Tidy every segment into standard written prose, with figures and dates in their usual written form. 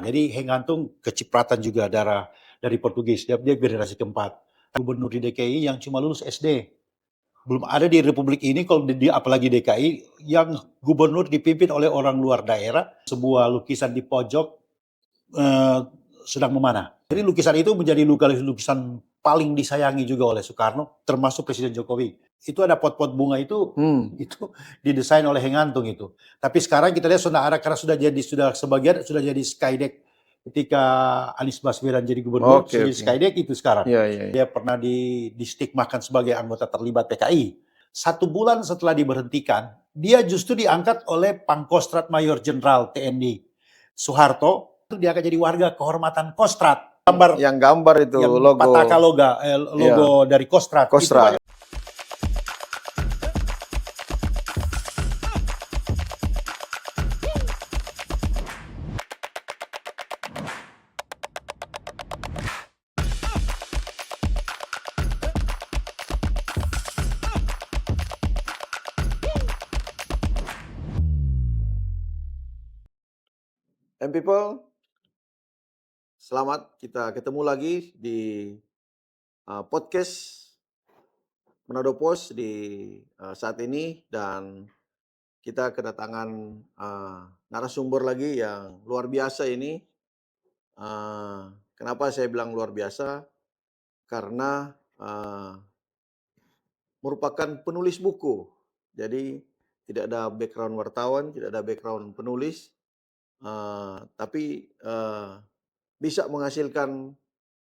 Jadi Hengantung kecipratan juga darah dari Portugis. Dia generasi keempat. Gubernur di DKI yang cuma lulus SD. Belum ada di Republik ini, kalau apalagi DKI, yang gubernur dipimpin oleh orang luar daerah. Sebuah lukisan di pojok eh, sedang memanah. Jadi lukisan itu menjadi lukisan paling disayangi juga oleh Soekarno, termasuk Presiden Jokowi. Itu ada pot-pot bunga itu didesain oleh Hengantung itu. Tapi sekarang kita lihat sudah ada, karena sudah sebagian sudah jadi skydeck ketika Anies Baswedan jadi gubernur, sudah jadi skydeck itu sekarang. Dia pernah distigmakan sebagai anggota terlibat PKI. 1 bulan setelah diberhentikan, dia justru diangkat oleh Pangkostrat Mayor Jenderal TNI Soeharto. Dia akan jadi warga kehormatan Kostrad. Gambar itu yang logo Pataka logo dari Kostrad. Kostrad. And people, selamat kita ketemu lagi di podcast Manado Post di saat ini, dan kita kedatangan narasumber lagi yang luar biasa ini. Kenapa saya bilang luar biasa? Karena merupakan penulis buku. Jadi tidak ada background wartawan, tidak ada background penulis, tapi bisa menghasilkan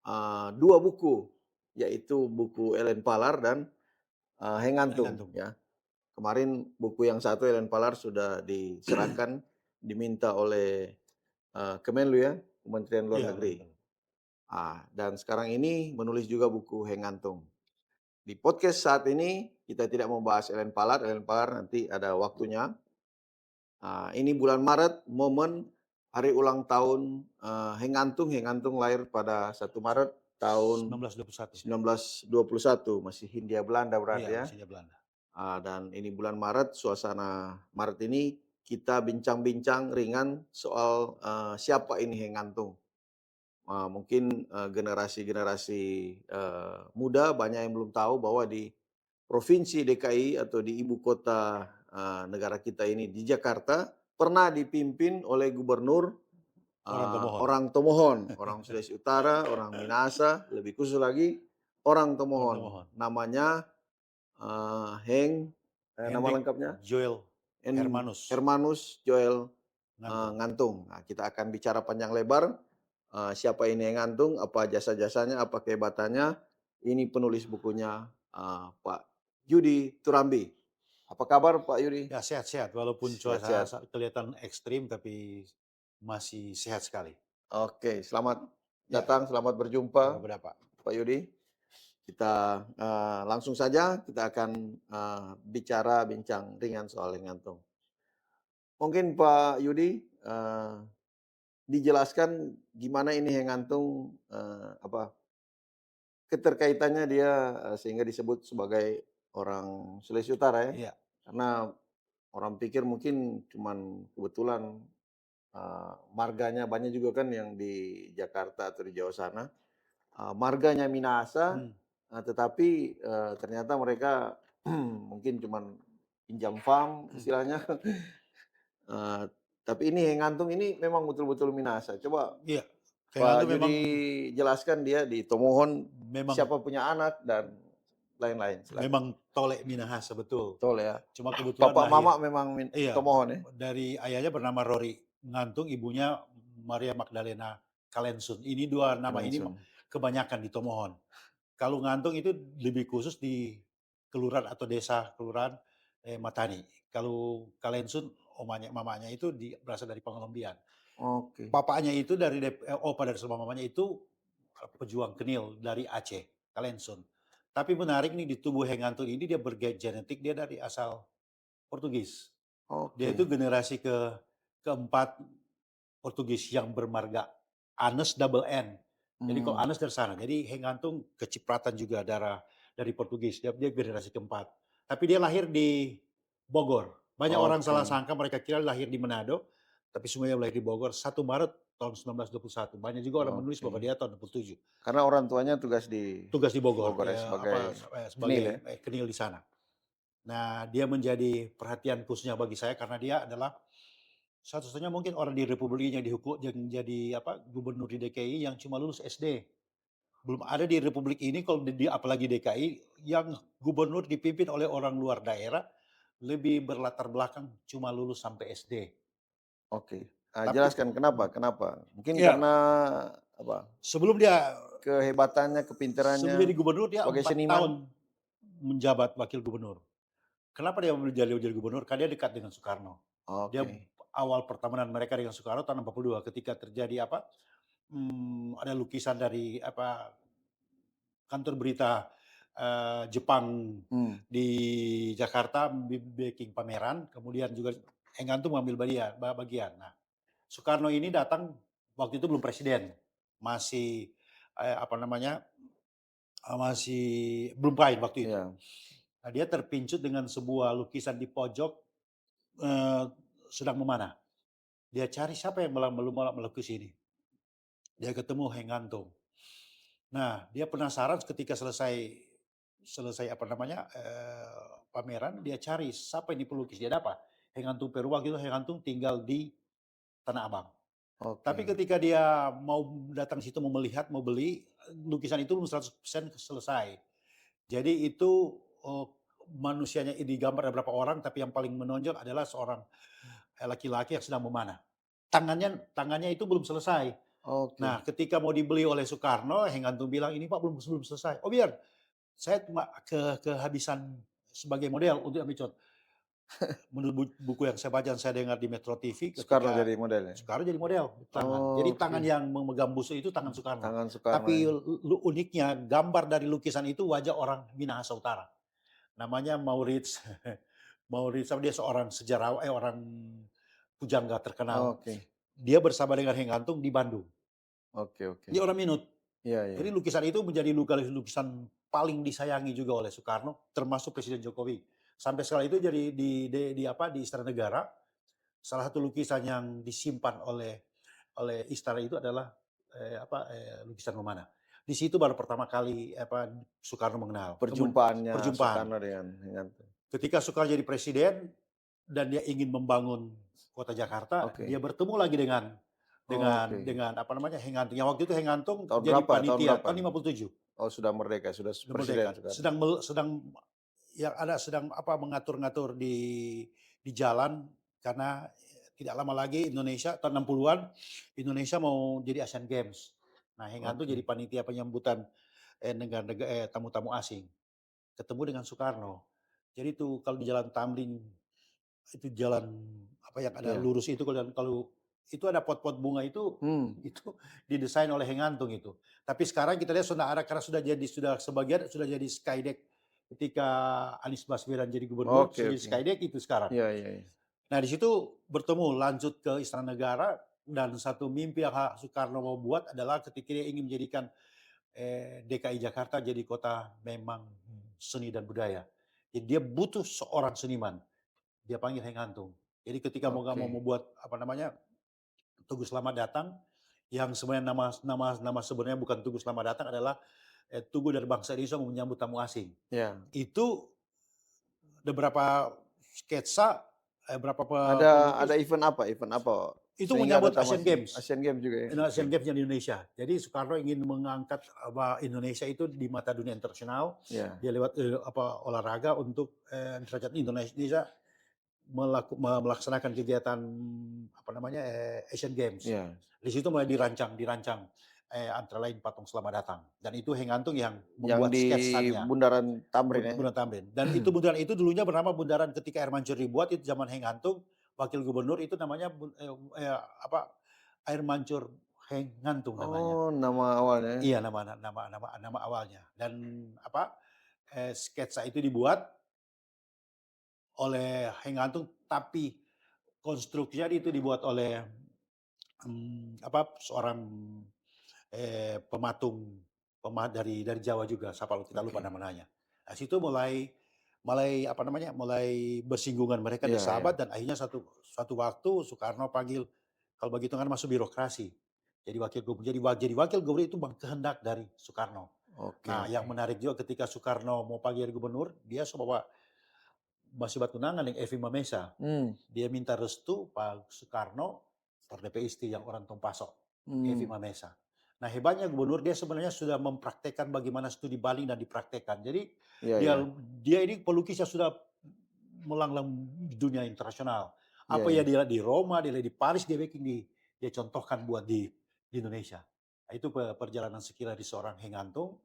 2 buku, yaitu buku Ellen Palar dan Hengantung. Ya. Kemarin buku yang satu Ellen Palar sudah diserahkan, diminta oleh Kemenlu ya, Kementerian Luar Negeri. Dan sekarang ini menulis juga buku Hengantung. Di podcast saat ini kita tidak membahas Ellen Palar. Ellen Palar nanti ada waktunya. Ini bulan Maret, momen hari ulang tahun Hengantung. Hengantung lahir pada 1 Maret tahun 1921. Masih Hindia Belanda berarti ya. Hindia Belanda. Dan ini bulan Maret, suasana Maret ini kita bincang-bincang ringan soal siapa ini Hengantung. Mungkin generasi-generasi muda banyak yang belum tahu bahwa di Provinsi DKI atau di ibu kota negara kita ini, di Jakarta, pernah dipimpin oleh gubernur orang Tomohon, orang Sulawesi Utara, orang Minahasa, lebih khusus lagi orang Tomohon. Namanya nama lengkapnya Joel Hermanus Joel Ngantung. Nah, kita akan bicara panjang lebar siapa ini Hengantung, apa jasa-jasanya, apa kehebatannya. Ini penulis bukunya Pak Yudi Turambi. Apa kabar Pak Yudi? Ya, sehat-sehat, walaupun cuaca kelihatan ekstrim tapi masih sehat sekali. Oke, selamat datang, selamat berjumpa Pak Yudi. Kita langsung saja, kita akan bincang ringan soal Hengantung. Mungkin Pak Yudi dijelaskan gimana ini Hengantung, keterkaitannya dia sehingga disebut sebagai orang Sulawesi Utara ya. Iya. Karena orang pikir mungkin cuman kebetulan marganya banyak juga kan yang di Jakarta atau di Jawa sana. Marganya Minahasa, tetapi ternyata mereka mungkin cuman pinjam farm istilahnya. Tapi ini Hengantung ini memang betul-betul Minahasa. Coba Pak Yudi jelaskan dia di Tomohon siapa punya anak dan lain-lain. Memang Tole Minahasa, betul. Tole ya. Cuma kebetulan Bapak mama memang Tomohon ya. Dari ayahnya bernama Rory Ngantung, ibunya Maria Magdalena Kalensun. Ini 2 nama ini kebanyakan di Tomohon. Kalau Ngantung itu lebih khusus di kelurahan atau desa kelurahan Matani. Kalau Kalensun, mamanya itu berasal dari Pangalembian. Oke. Bapaknya itu dari mamanya itu pejuang Kenil dari Aceh, Kalensun. Tapi menarik nih, di tubuh Hengantung ini dia bergenetik, dia dari asal Portugis. Dia itu generasi keempat Portugis yang bermarga Anes double N. Jadi kalau Anes dari sana. Jadi Hengantung kecipratan juga darah dari Portugis. Dia generasi keempat. Tapi dia lahir di Bogor. Banyak orang salah sangka, mereka kira lahir di Manado. Tapi semuanya lahir di Bogor. 1 Maret tahun 1921. Banyak juga orang menulis bahwa Oke. dia tahun 67. Karena orang tuanya tugas di Tugas di Bogor, Bogor ya ya apa, sebagai sebagai, kenil ya? kenil di sana. Nah, dia menjadi perhatian khususnya bagi saya karena dia adalah satu-satunya mungkin orang di republik ini yang yang jadi apa, gubernur di DKI yang cuma lulus SD. Belum ada di republik ini kalau apalagi DKI yang gubernur dipimpin oleh orang luar daerah, lebih berlatar belakang cuma lulus sampai SD. Oke. Tapi Jelaskan kenapa kenapa? Mungkin ya, karena apa, sebelum dia kehebatannya, sebelum kepintarannya jadi gubernur dia sebagai 4 seniman? tahun menjabat wakil gubernur. Kenapa dia memilih jadi gubernur? Karena dia dekat dengan Soekarno. Dia Oke. awal pertemanan mereka dengan Soekarno tahun 42 ketika terjadi apa, ada lukisan dari apa, kantor berita, Jepang Hmm. di Jakarta bikin pameran, kemudian juga Engantung mengambil bagian. Nah, Soekarno ini datang waktu itu belum presiden, masih, apa namanya, masih belum prime waktu itu. Iya. Nah, dia terpincut dengan sebuah lukisan di pojok, eee, sedang memanah. Dia cari siapa yang melukis ini. Dia ketemu Hengantung. Nah, dia penasaran ketika selesai selesai apa namanya, pameran, dia cari siapa ini pelukis, dia dapat. Hengantung Peruwak itu Hengantung tinggal di Tanah Abang. Tapi Oke. ketika dia mau datang situ mau melihat, mau beli, lukisan itu belum 100% selesai. Jadi itu, manusianya ini digambar ada berapa orang, tapi yang paling menonjol adalah seorang, laki-laki yang sedang memanah. Tangannya tangannya itu belum selesai. Oke. Nah, ketika mau dibeli oleh Soekarno, Hengantung bilang, "Ini Pak belum belum selesai." "Oh biar, saya cuma kehabisan sebagai model untuk ambil contoh." Menurut buku yang saya baca dan saya dengar di Metro TV Soekarno ketika jadi modelnya? Soekarno jadi model di tangan. Jadi tangan Oke. yang memegang busur itu tangan Soekarno. Tangan Soekarno Tapi ya? uniknya gambar dari lukisan itu wajah orang Minahasa Utara. Namanya Maurits Maurits dia seorang sejarawan orang pujangga terkenal. Oke. Dia bersama dengan Hengantung di Bandung. Oke oke. Dia orang Minut. Iya iya. Jadi lukisan itu menjadi lukisan paling disayangi juga oleh Soekarno, termasuk Presiden Jokowi. Sampai sekarang itu jadi di apa, di Istana Negara, salah satu lukisan yang disimpan oleh oleh istana itu adalah, lukisan memanah. Di situ baru pertama kali apa, Soekarno mengenal, Perjumpaannya perjumpaan. Soekarno dengan Ketika Soekarno jadi presiden dan dia ingin membangun kota Jakarta, dia oke. bertemu lagi Oke. dengan apa namanya, Hengantung. Yang waktu itu Hengantung Tahun jadi berapa tahun panitia berapa tahun nih? 57, Oh sudah merdeka, sudah sudah merdeka. presiden sekarang? Sedang yang ada sedang apa, mengatur-ngatur di jalan karena tidak lama lagi Indonesia tahun 60-an Indonesia mau jadi Asian Games. Nah, Hengantung jadi Oke. panitia penyambutan, tamu-tamu asing. Ketemu dengan Soekarno. Jadi itu kalau di Jalan Tamrin, itu jalan apa yang ada Iya. lurus itu kalau itu ada pot-pot bunga itu, Hmm. itu didesain oleh Hengantung itu. Tapi sekarang kita lihat sudah ada karena sudah sebagian sudah jadi skydeck ketika Anies Baswedan jadi gubernur, Oke sudah jadi oke. skydeck itu sekarang. Iya iya iya. Nah di situ bertemu lanjut ke Istana Negara dan satu mimpi yang Soekarno mau buat adalah ketika dia ingin menjadikan, DKI Jakarta jadi kota memang seni dan budaya. Jadi dia butuh seorang seniman. Dia panggil Hengantung. Jadi ketika mau nggak mau Oke. membuat apa namanya, Tugu Selamat Datang, yang sebenarnya nama nama nama sebenarnya bukan Tugu Selamat Datang adalah, Tugu dari Bangsa Indonesia menyambut tamu asing. Iya. Itu ada berapa sketsa, berapa Ada pelukis, event apa? itu Sehingga ada menyambut tamu Asian asing? Games. Asian Games juga ya? Oke. Asian Games di Indonesia. Jadi Soekarno ingin mengangkat apa Indonesia itu di mata dunia internasional. Iya. Dia lewat apa olahraga untuk derajat Indonesia melaksanakan kegiatan apa namanya Asian Games. Iya. Di situ mulai dirancang antara lain patung Selamat Datang dan itu Hengantung yang Yang membuat di sketsanya. Bundaran Tamrin ya? Bundaran Tamrin dan itu bundaran itu dulunya bernama bundaran ketika air mancur dibuat itu zaman Hengantung wakil gubernur itu namanya apa air mancur Hengantung namanya. Oh, nama awalnya ya? Iya nama awalnya dan apa sketsa itu dibuat oleh Hengantung tapi konstruksinya itu dibuat oleh apa seorang pematung dari Jawa juga, siapa kita lupa Oke. namanya. Nah, situ mulai mulai apa namanya, mulai bersinggungan mereka di Iya iya. sahabat dan akhirnya satu waktu Soekarno panggil, kalau begitu kan masuk birokrasi. Jadi wakil gubernur itu kehendak dari Soekarno. Oke, Nah, yang oke. menarik juga ketika Soekarno mau panggil gubernur, dia bawa masih tunangan dengan Evi Mamesa. Hmm, Dia minta restu Pak Soekarno terhadap istri yang orang Tompaso, Evi hmm. Mamesa. Nah, hebatnya gubernur dia sebenarnya sudah mempraktekkan bagaimana studi banding dan dipraktekkan. Jadi Iya, dia iya. dia ini pelukis yang sudah melanglang di dunia internasional. Iya, Apa ya iya. dia lihat di Roma, dia lihat di Paris, dia contohkan buat di Indonesia. Nah, itu perjalanan sekilas di seorang Hengantung.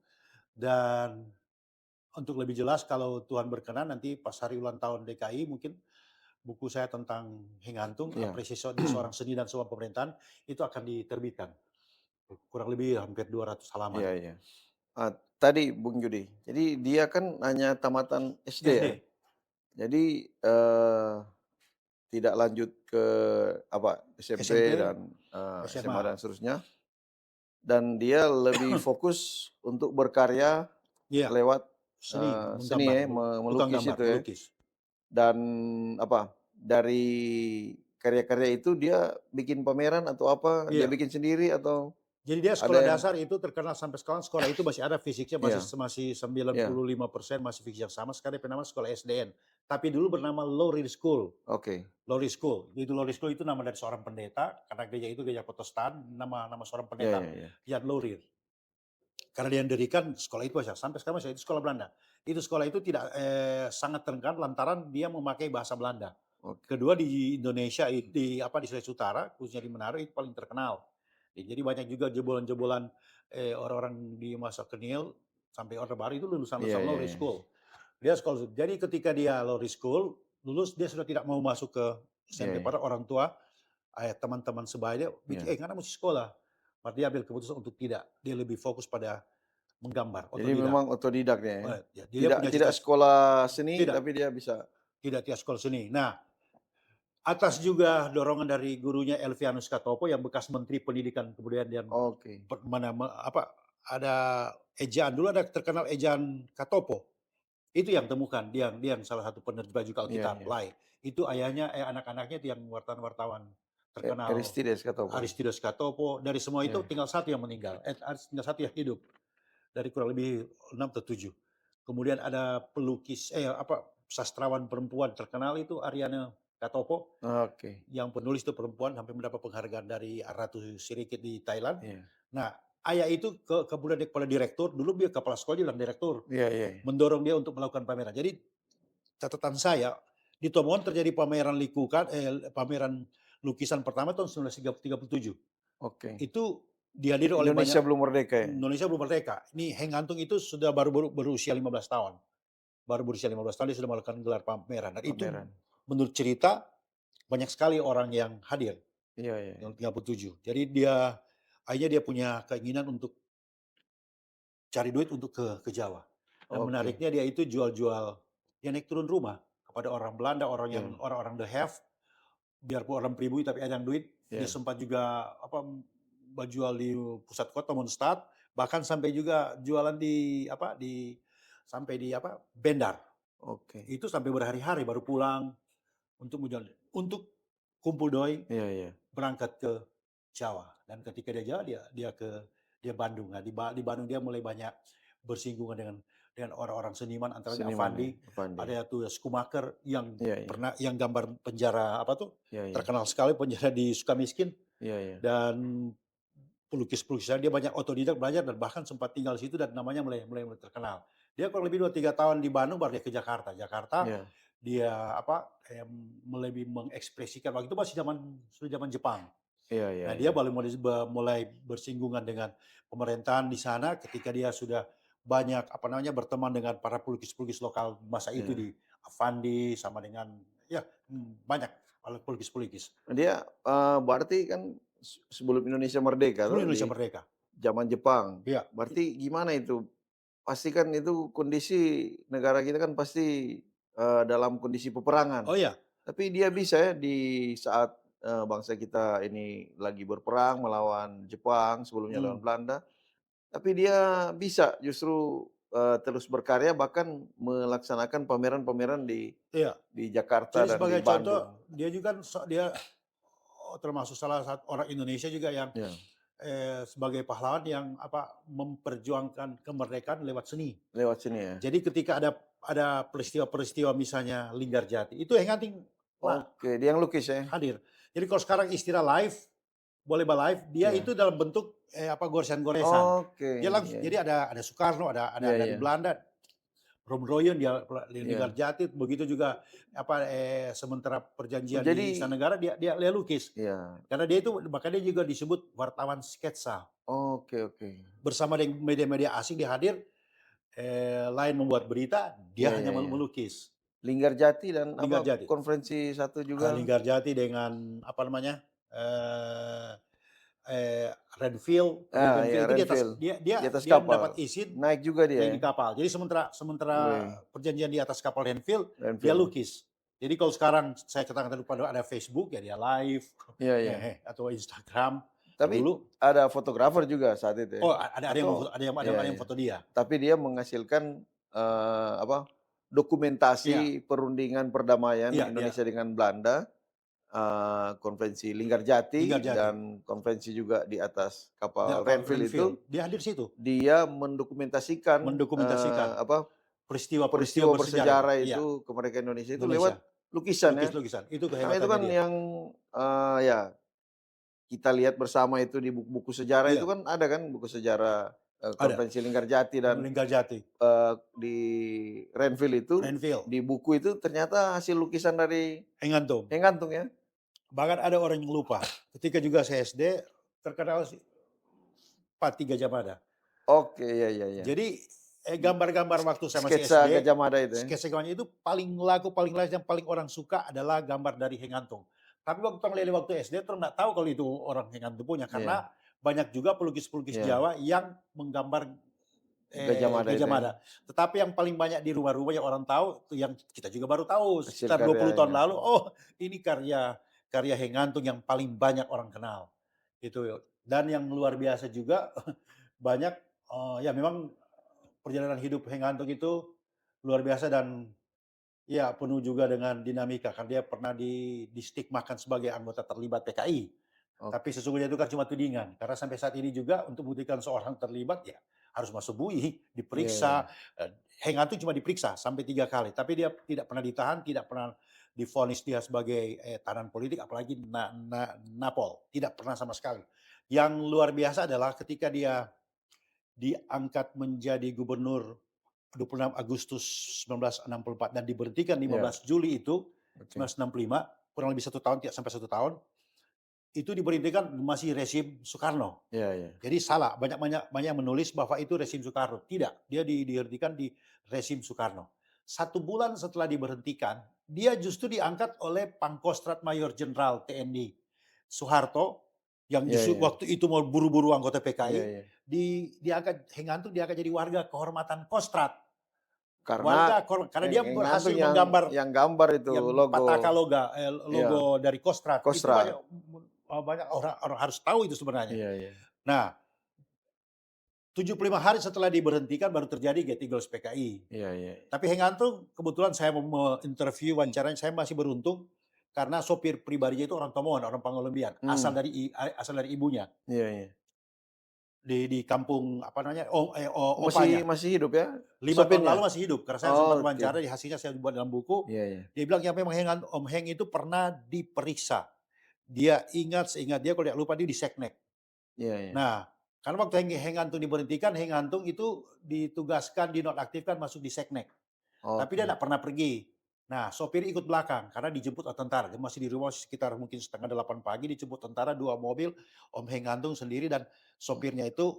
Dan untuk lebih jelas kalau Tuhan berkenan nanti pas hari ulang tahun DKI mungkin buku saya tentang Hengantung, Iya. apresiasi di seorang seni dan sebuah pemerintahan itu akan diterbitkan. Kurang lebih hampir 200 halaman. Iya, iya. Tadi Bung Judi, jadi dia kan hanya tamatan SD ya? SD, Jadi, tidak lanjut ke apa, SMP SMP, dan, SMA SMA. dan seterusnya, dan dia lebih fokus untuk berkarya Iya, lewat, seni, seni menggambar, ya, tukang melukis gambar, itu ya. melukis. Dan apa, dari karya-karya itu dia bikin pameran atau apa, dia Iya. bikin sendiri atau Jadi dia ada sekolah yang dasar itu terkenal sampai sekarang, sekolah itu masih ada fisiknya, masih iya, masih sembilan iya, puluh lima persen masih fisik yang sama, sekarang bernama sekolah SDN. Tapi dulu bernama Lowry School. oke. Lowry School. Itu Lowry School itu nama dari seorang pendeta, karena gereja itu gereja Protestan, nama nama seorang Iya, pendeta, iya, iya. Jan Lowry. Karena dia mendirikan sekolah itu aja, sampai sekarang masih itu sekolah Belanda. Itu sekolah itu tidak sangat terkenal lantaran dia memakai bahasa Belanda. Oke. Kedua di Indonesia di Sulawesi Utara, khususnya di Manado itu paling terkenal. Jadi banyak juga jebolan-jebolan orang-orang di masa kecil sampai Orde Baru itu Iya, lulusan-lulusan iya, Lowry iya. School. Dia sekolah. Jadi ketika dia Lowry School lulus, dia sudah tidak mau masuk ke Iya, SMP iya. pada orang tua, teman-teman sebaya Iya. karena mesti sekolah. Maka dia ambil keputusan untuk tidak, dia lebih fokus pada menggambar, Jadi otodidak. memang otodidak dia ya? Ya, dia Tidak punya tidak cita sekolah seni, tidak tapi dia bisa tidak dia sekolah seni. Nah, atas juga dorongan dari gurunya Elvianus Katopo yang bekas Menteri Pendidikan Kebudayaan dan oke. ada ejaan dulu ada terkenal ejaan Katopo. Itu yang temukan, dia yang salah satu penerjemah juga Iya, Alkitab, iya. Lai. Itu ayahnya anak-anaknya itu yang wartawan-wartawan terkenal, Aristides kata apa ya? Aristides Katopo. Dari semua itu Iya. tinggal satu yang meninggal, tinggal satu yang hidup. Dari kurang lebih 6 atau 7. Kemudian ada pelukis sastrawan perempuan terkenal itu Ariana Katopo, Oke. yang penulis itu perempuan sampai mendapat penghargaan dari Ratu Sirikit di Thailand. Iya. Nah, ayah itu kemudian kepala direktur, dulu dia kepala sekolah dia bilang direktur, Iya, iya, iya. mendorong dia untuk melakukan pameran. Jadi catatan saya di Tomohon terjadi pameran lukisan pertama tahun 1937. Oke. Itu dihadiri oleh Indonesia banyak. belum merdeka ya? Indonesia belum merdeka. Ini Heng Antung itu sudah baru berusia 15 tahun. Baru berusia 15 tahun dia sudah melakukan gelar pameran. Dan itu Pameran. menurut cerita banyak sekali orang yang hadir Iya, iya, iya. yang 37. Jadi akhirnya dia punya keinginan untuk cari duit untuk ke Jawa. Dan Oke. menariknya dia itu jual-jual, dia naik turun rumah kepada orang Belanda, Iya. orang-orang the have, biarpun orang pribumi tapi ada yang duit. Dia Iya. sempat juga jual di pusat kota Mondstadt, bahkan sampai juga jualan sampai di Bendar. Oke. Itu sampai berhari-hari baru pulang untuk kumpul doi Iya, iya. berangkat ke Jawa. Dan ketika dia Jawa dia Bandung. Nah, di Bandung dia mulai banyak bersinggungan dengan orang-orang seniman antaranya Seniman ya, Avandi, Avandi. ada tuh Schumacher Iya, iya. yang gambar penjara Iya, iya. terkenal sekali penjara di Sukamiskin. Iya, iya. Dan pelukis-pelukisnya dia banyak otodidak belajar dan bahkan sempat tinggal di situ dan namanya mulai terkenal. Dia kurang lebih 2-3 tahun di Bandung baru dia ke Jakarta. Jakarta Iya. dia lebih mengekspresikan waktu itu sudah zaman Jepang. Iya, iya, Nah, dia iya. mulai bersinggungan dengan pemerintahan di sana ketika dia sudah banyak berteman dengan para pelukis-pelukis lokal masa itu Iya. di Avandi sama dengan banyak pelukis-pelukis Dia, berarti kan sebelum Indonesia merdeka sebelum tuh Indonesia di merdeka. zaman Jepang. Iya. Berarti gimana itu? Pasti kan itu kondisi negara kita kan pasti, dalam kondisi peperangan. Oh iya, Tapi dia bisa ya di saat, bangsa kita ini lagi berperang melawan Jepang, sebelumnya lawan hmm, Belanda, tapi dia bisa justru, terus berkarya bahkan melaksanakan pameran-pameran iya. di Jakarta Jadi dan di sebagai contoh Bandung. dia juga dia termasuk salah satu orang Indonesia juga yang Ya, sebagai pahlawan yang memperjuangkan kemerdekaan lewat seni. Lewat sini ya? Jadi ketika ada peristiwa-peristiwa misalnya Linggarjati, itu Heng Anting Oke, dia yang lukis ya? hadir. Jadi kalau sekarang istilah live, boleh live, dia Iya. itu dalam bentuk goresan-goresan. Oke, Dia langsung iya jadi ada Soekarno, ada iya dari iya. Belanda, Romroyen, dia Iya. Linggarjati, begitu juga sementara Oh perjanjian di jadi Istana Negara dia lukis. iya. Karena dia itu makanya dia juga disebut wartawan sketsa. Oke oke. Bersama dengan media-media asing dia hadir, lain membuat berita, dia Iya hanya iya iya. melukis. Linggarjati dan apa, Linggarjati. konferensi satu juga Linggarjati dengan apa namanya, eee eee, Renville, iya Bougainville itu di atas Renville, dia dia di atas dia kapal. mendapat izin Naik juga dia naik ya? di kapal. Jadi sementara sementara Wih, perjanjian di atas kapal Renville, dia Renville. lukis. Jadi kalau sekarang saya katakan pada ada Facebook, ya dia live, Iya iya. atau Instagram. Tapi Dulu ada fotografer juga saat itu ya? ada yang Atau iya ada yang iya. foto dia. Tapi dia menghasilkan, apa, Iya dokumentasi perundingan perdamaian iya iya, Indonesia dengan Belanda, konvensi Linggarjati Linggarjati, dan konvensi juga di atas dia kapal kapal Renville itu, Renville, dia hadir situ, dia mendokumentasikan, mendokumentasikan apa, peristiwa-peristiwa peristiwa bersejarah. bersejarah Iya, itu kemerdekaan Indonesia itu lewat Indonesia, lukisan ya. lukis-lukisan, itu Nah itu kehebatannya kan dia. yang, ya kita lihat bersama itu di buku-buku sejarah itu Iya, kan ada kan buku sejarah, ada, konvensi Linggarjati dan, Linggarjati, di Renville itu, Renville, di buku itu ternyata hasil lukisan dari Engantung. Engantung ya? Bahkan ada orang yang lupa, ketika juga saya SD, terkenal si Pak Gajah Mada. Oke, iya iya iya. Jadi, gambar-gambar waktu saya masih Sketsa SD, Gajah Mada itu ya? sketsa itu paling laku, paling laris, yang paling orang suka adalah gambar dari Hengantung. Tapi waktu SD orang nggak tahu kalau itu orang Hengantung punya, Iya karena banyak juga pelukis-pelukis iya, Jawa yang menggambar Gajah Mada Gajah itu ya? Mada. Tetapi yang paling banyak di rumah-rumah yang orang tahu, itu yang kita juga baru tahu Hasil sekitar 20 tahun karyanya. lalu, oh ini karya karya Hengantung yang paling banyak orang kenal. Itu. Dan yang luar biasa juga banyak, ya memang perjalanan hidup Hengantung itu luar biasa dan ya penuh juga dengan dinamika, karena dia pernah distigmakan sebagai anggota terlibat PKI. Tapi Oke. sesungguhnya itu kan cuma tudingan, karena sampai saat ini juga untuk membuktikan seorang terlibat ya harus masuk BUI, Iya iya. diperiksa. Hengantung cuma diperiksa sampai 3 kali, tapi dia tidak pernah ditahan, tidak pernah divonis dia sebagai tahanan politik, apalagi napol, tidak pernah sama sekali. Yang luar biasa adalah ketika dia diangkat menjadi gubernur 26 Agustus 1964 dan diberhentikan Iya, 15 Juli itu oke. 1965, kurang lebih 1 tahun, tidak sampai 1 tahun, itu diberhentikan masih rezim Soekarno. Iya iya. Jadi salah, banyak banyak banyak yang menulis bahwa itu rezim Soekarno. Tidak, dia dihentikan di rezim Soekarno. 1 bulan setelah diberhentikan, dia justru diangkat oleh Pangkostrat Mayor Jenderal TNI Soeharto, yang Iya justru iya. waktu itu mau buru-buru anggota Iya PKI, iya. diangkat Hengantung diangkat jadi warga kehormatan Kostrat. Karena Karena dia Engantung berhasil menggambar yang gambar itu yang logo pataka iya, logo dari Kostrad. Itu banyak Kostrad. banyak orang orang harus tahu itu sebenarnya. Iya iya. Nah, 75 hari setelah diberhentikan baru terjadi Getty Goes PKI. Iya iya. Tapi Hengantung kebetulan saya mau interview wawancaranya, saya masih beruntung karena sopir pribadinya itu orang Tomohon, orang Pangalembian, Mmm, asal dari ibunya iya iya. di kampung apa namanya, Oh masih opanya. masih hidup ya 5 tahun lalu sopirnya? masih hidup, karena saya sempat Oke. wawancara, hasilnya saya buat dalam buku. Iya iya. Dia bilang, "Ya memang Om Heng itu pernah diperiksa. Dia seingat dia kalau tidak lupa dia di Seknek." Iya iya. Nah, karena waktu Heng Antung diberhentikan, Heng Antung itu ditugaskan, dinonaktifkan masuk di Seknek. Tapi dia Oke. tidak pernah pergi. Nah, sopir ikut belakang karena dijemput oleh tentara. Dia masih di rumah sekitar mungkin setengah 8 pagi, dijemput tentara 2 mobil, Om Heng Antung sendiri dan sopirnya itu,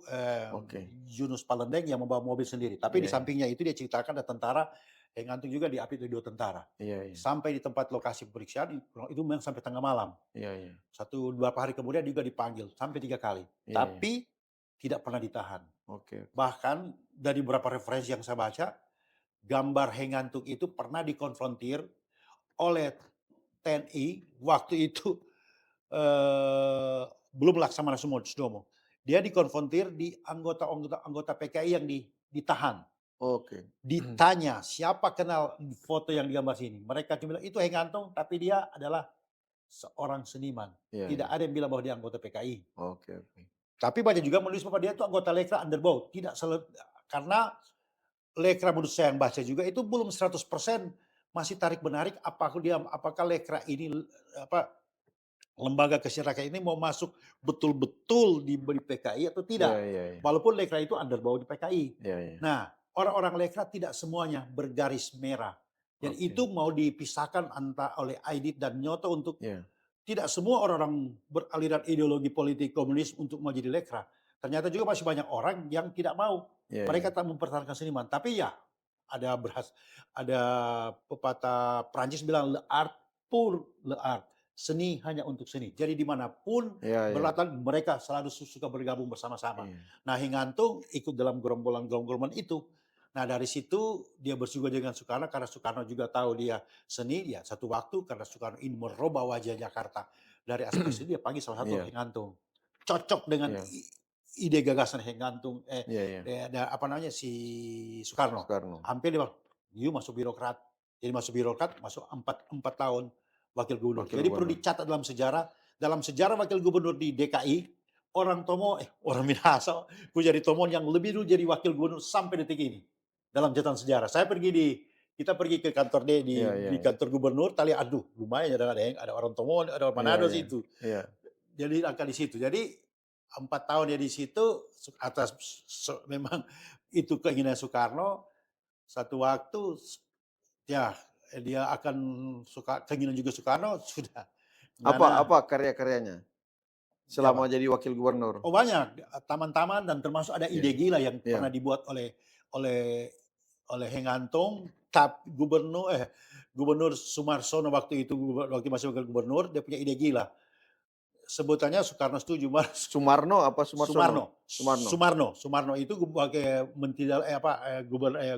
Oke. Yunus Palendeng yang membawa mobil sendiri. Tapi di Iya iya. sampingnya itu dia ceritakan ada tentara, Heng Antung juga diapit oleh 2 tentara. Iya iya. Sampai di tempat lokasi pemeriksaan, itu memang sampai tengah malam. Iya iya. 1, 2 hari kemudian juga dipanggil sampai 3 kali. Iya iya. Tapi tidak pernah ditahan. Oke oke. Bahkan dari beberapa referensi yang saya baca, gambar Hengantung itu pernah dikonfrontir oleh TNI waktu itu, belum Laksamana Susdomo. Dia dikonfrontir di anggota PKI yang ditahan. Oke. Ditanya, "Siapa kenal foto yang digambar sini?" Mereka cuma bilang, "Itu Hengantung, tapi dia adalah seorang seniman." Iya Tidak iya. ada yang bilang bahwa dia anggota PKI. Oke oke. Tapi banyak juga menulis bahwa dia itu anggota Lekra Underbow, tidak karena Lekra menurut saya yang baca juga itu belum 100% masih tarik-menarik apakah Lekra ini apa, lembaga kesyarakatan ini mau masuk betul-betul di PKI atau Iya tidak. iya iya. Walaupun Lekra itu underbawa di PKI. Iya iya. Nah, orang-orang Lekra tidak semuanya bergaris merah. Dan Oke. itu mau dipisahkan antara oleh Aidit dan Nyoto untuk Iya. tidak semua orang beraliran ideologi politik komunis untuk mau jadi Lekra. Ternyata juga masih banyak orang yang tidak mau. Iya iya. Mereka tak mempertahankan seniman. Tapi ya ada pepatah Prancis bilang le art pour le art. Seni hanya untuk seni. Jadi dimanapun Iya iya. berlatar mereka selalu suka bergabung bersama-sama. Iya. Nah Hingantung ikut dalam gerombolan-gerombolan itu. Nah dari situ dia bersua dengan Soekarno karena Soekarno juga tahu dia seni. Ya satu waktu karena Soekarno ini merubah wajah Jakarta dari aspek seni dia panggil salah satu Iya. Hingantung. Cocok dengan Iya. ide gagasan Hingantung Iya iya. apa namanya si Soekarno. Soekarno. Hampir dia bilang, "You masuk birokrat." Jadi masuk birokrat, masuk 4 tahun wakil gubernur. Wakil Jadi perlu gubernur. dicatat dalam sejarah wakil gubernur di DKI, orang Minahasa, Kujari Tomo yang lebih dulu jadi wakil gubernur sampai detik ini. Dalam catatan sejarah. Kita pergi ke kantor Iya iya di iya. kantor gubernur, tadi aduh lumayan ada orang Tomo, ada orang Iya Manado iya. situ. Iya. Jadi angka di situ. Jadi 4 tahun dia di situ atas memang itu keinginan Soekarno, satu waktu ya dia akan keinginan juga Soekarno sudah Apa Nana apa karya-karyanya ya selama Pak. jadi wakil gubernur? Oh banyak, taman-taman dan termasuk ada Iya. ide gila yang Iya. pernah dibuat oleh oleh Hengantung, Gubernur Sumarsono waktu itu waktu masih wakil gubernur, dia punya ide gila. Sebutannya Soekarno setuju, Mas. Sumarno apa Sumarsono? Sumarno. Sumarno. Sumarno itu sebagai menteri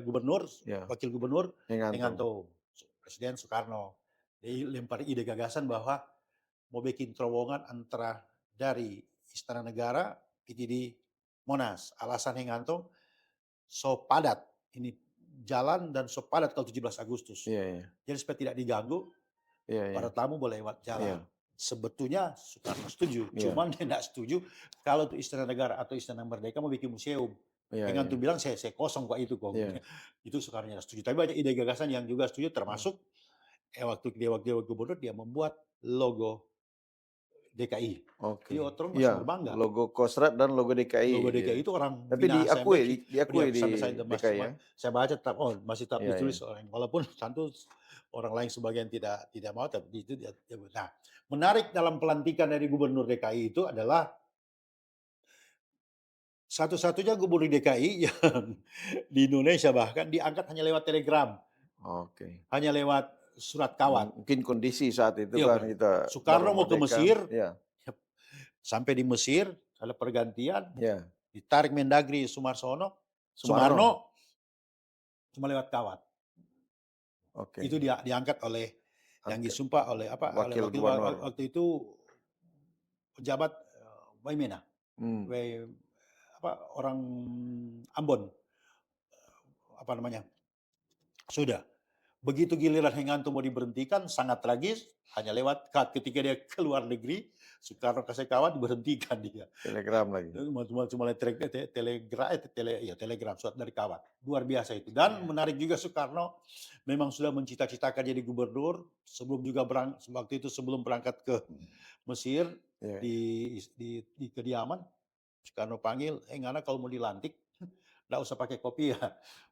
gubernur, Iya. wakil gubernur Hengantung. Hengantung, Presiden Soekarno. Dia lempar ide gagasan bahwa mau bikin terowongan antara dari Istana Negara itu di Monas. Alasan Hengantung so padat ini jalan dan so padat kalau 17 Agustus. Iya iya. Jadi supaya tidak diganggu, Iya iya. para tamu boleh lewat Iya. jalan. Sebetulnya Soekarno setuju, Iya. cuman dia tidak setuju kalau itu Istana Negara atau Istana Merdeka mau bikin museum. Iya Dengan iya. tuh bilang saya kosong kok itu kok. Iya. Itu Soekarno yang setuju. Tapi banyak ide gagasan yang juga setuju Iya. termasuk waktu dia wakil gubernur dia membuat logo DKI. Jadi Oke. orang masih Iya, berbangga. logo Kostrad dan logo DKI Logo gitu. DKI itu orang Tapi Minahasa yang bikin. diakui di Sampai DKI ya? saya baca tetap masih tetap Iya ditulis iya. orang walaupun tentu orang lain sebagian tidak mau tapi itu nah, menarik dalam pelantikan dari gubernur DKI itu adalah satu-satunya gubernur DKI yang di Indonesia bahkan diangkat hanya lewat telegram, Oke. hanya lewat surat kawat. Mungkin kondisi saat itu Iya, kan benar. kita Soekarno baru mau ke merdeka. Mesir, Iya. sampai di Mesir ada pergantian, Iya. ditarik Mendagri Sumarsono, Sumarno. Sumarno cuma lewat kawat. Oke. Itu diangkat oleh yang disumpah oleh Wakil gubernur. waktu itu pejabat Waimena, Hmm. orang Ambon, apa namanya? Sudah. Begitu giliran Hengantung mau diberhentikan, sangat tragis, hanya lewat ketika dia keluar negeri, Soekarno kasih kawat diberhentikan dia. Telegram lagi. Cuma telegram surat dari kawat. Luar biasa itu. Dan menarik juga Soekarno memang sudah mencita-citakan jadi gubernur sebelum juga waktu itu sebelum berangkat ke Mesir Iya. di kediaman Soekarno panggil, Ngana kalau mau dilantik nggak usah pakai kopi ya.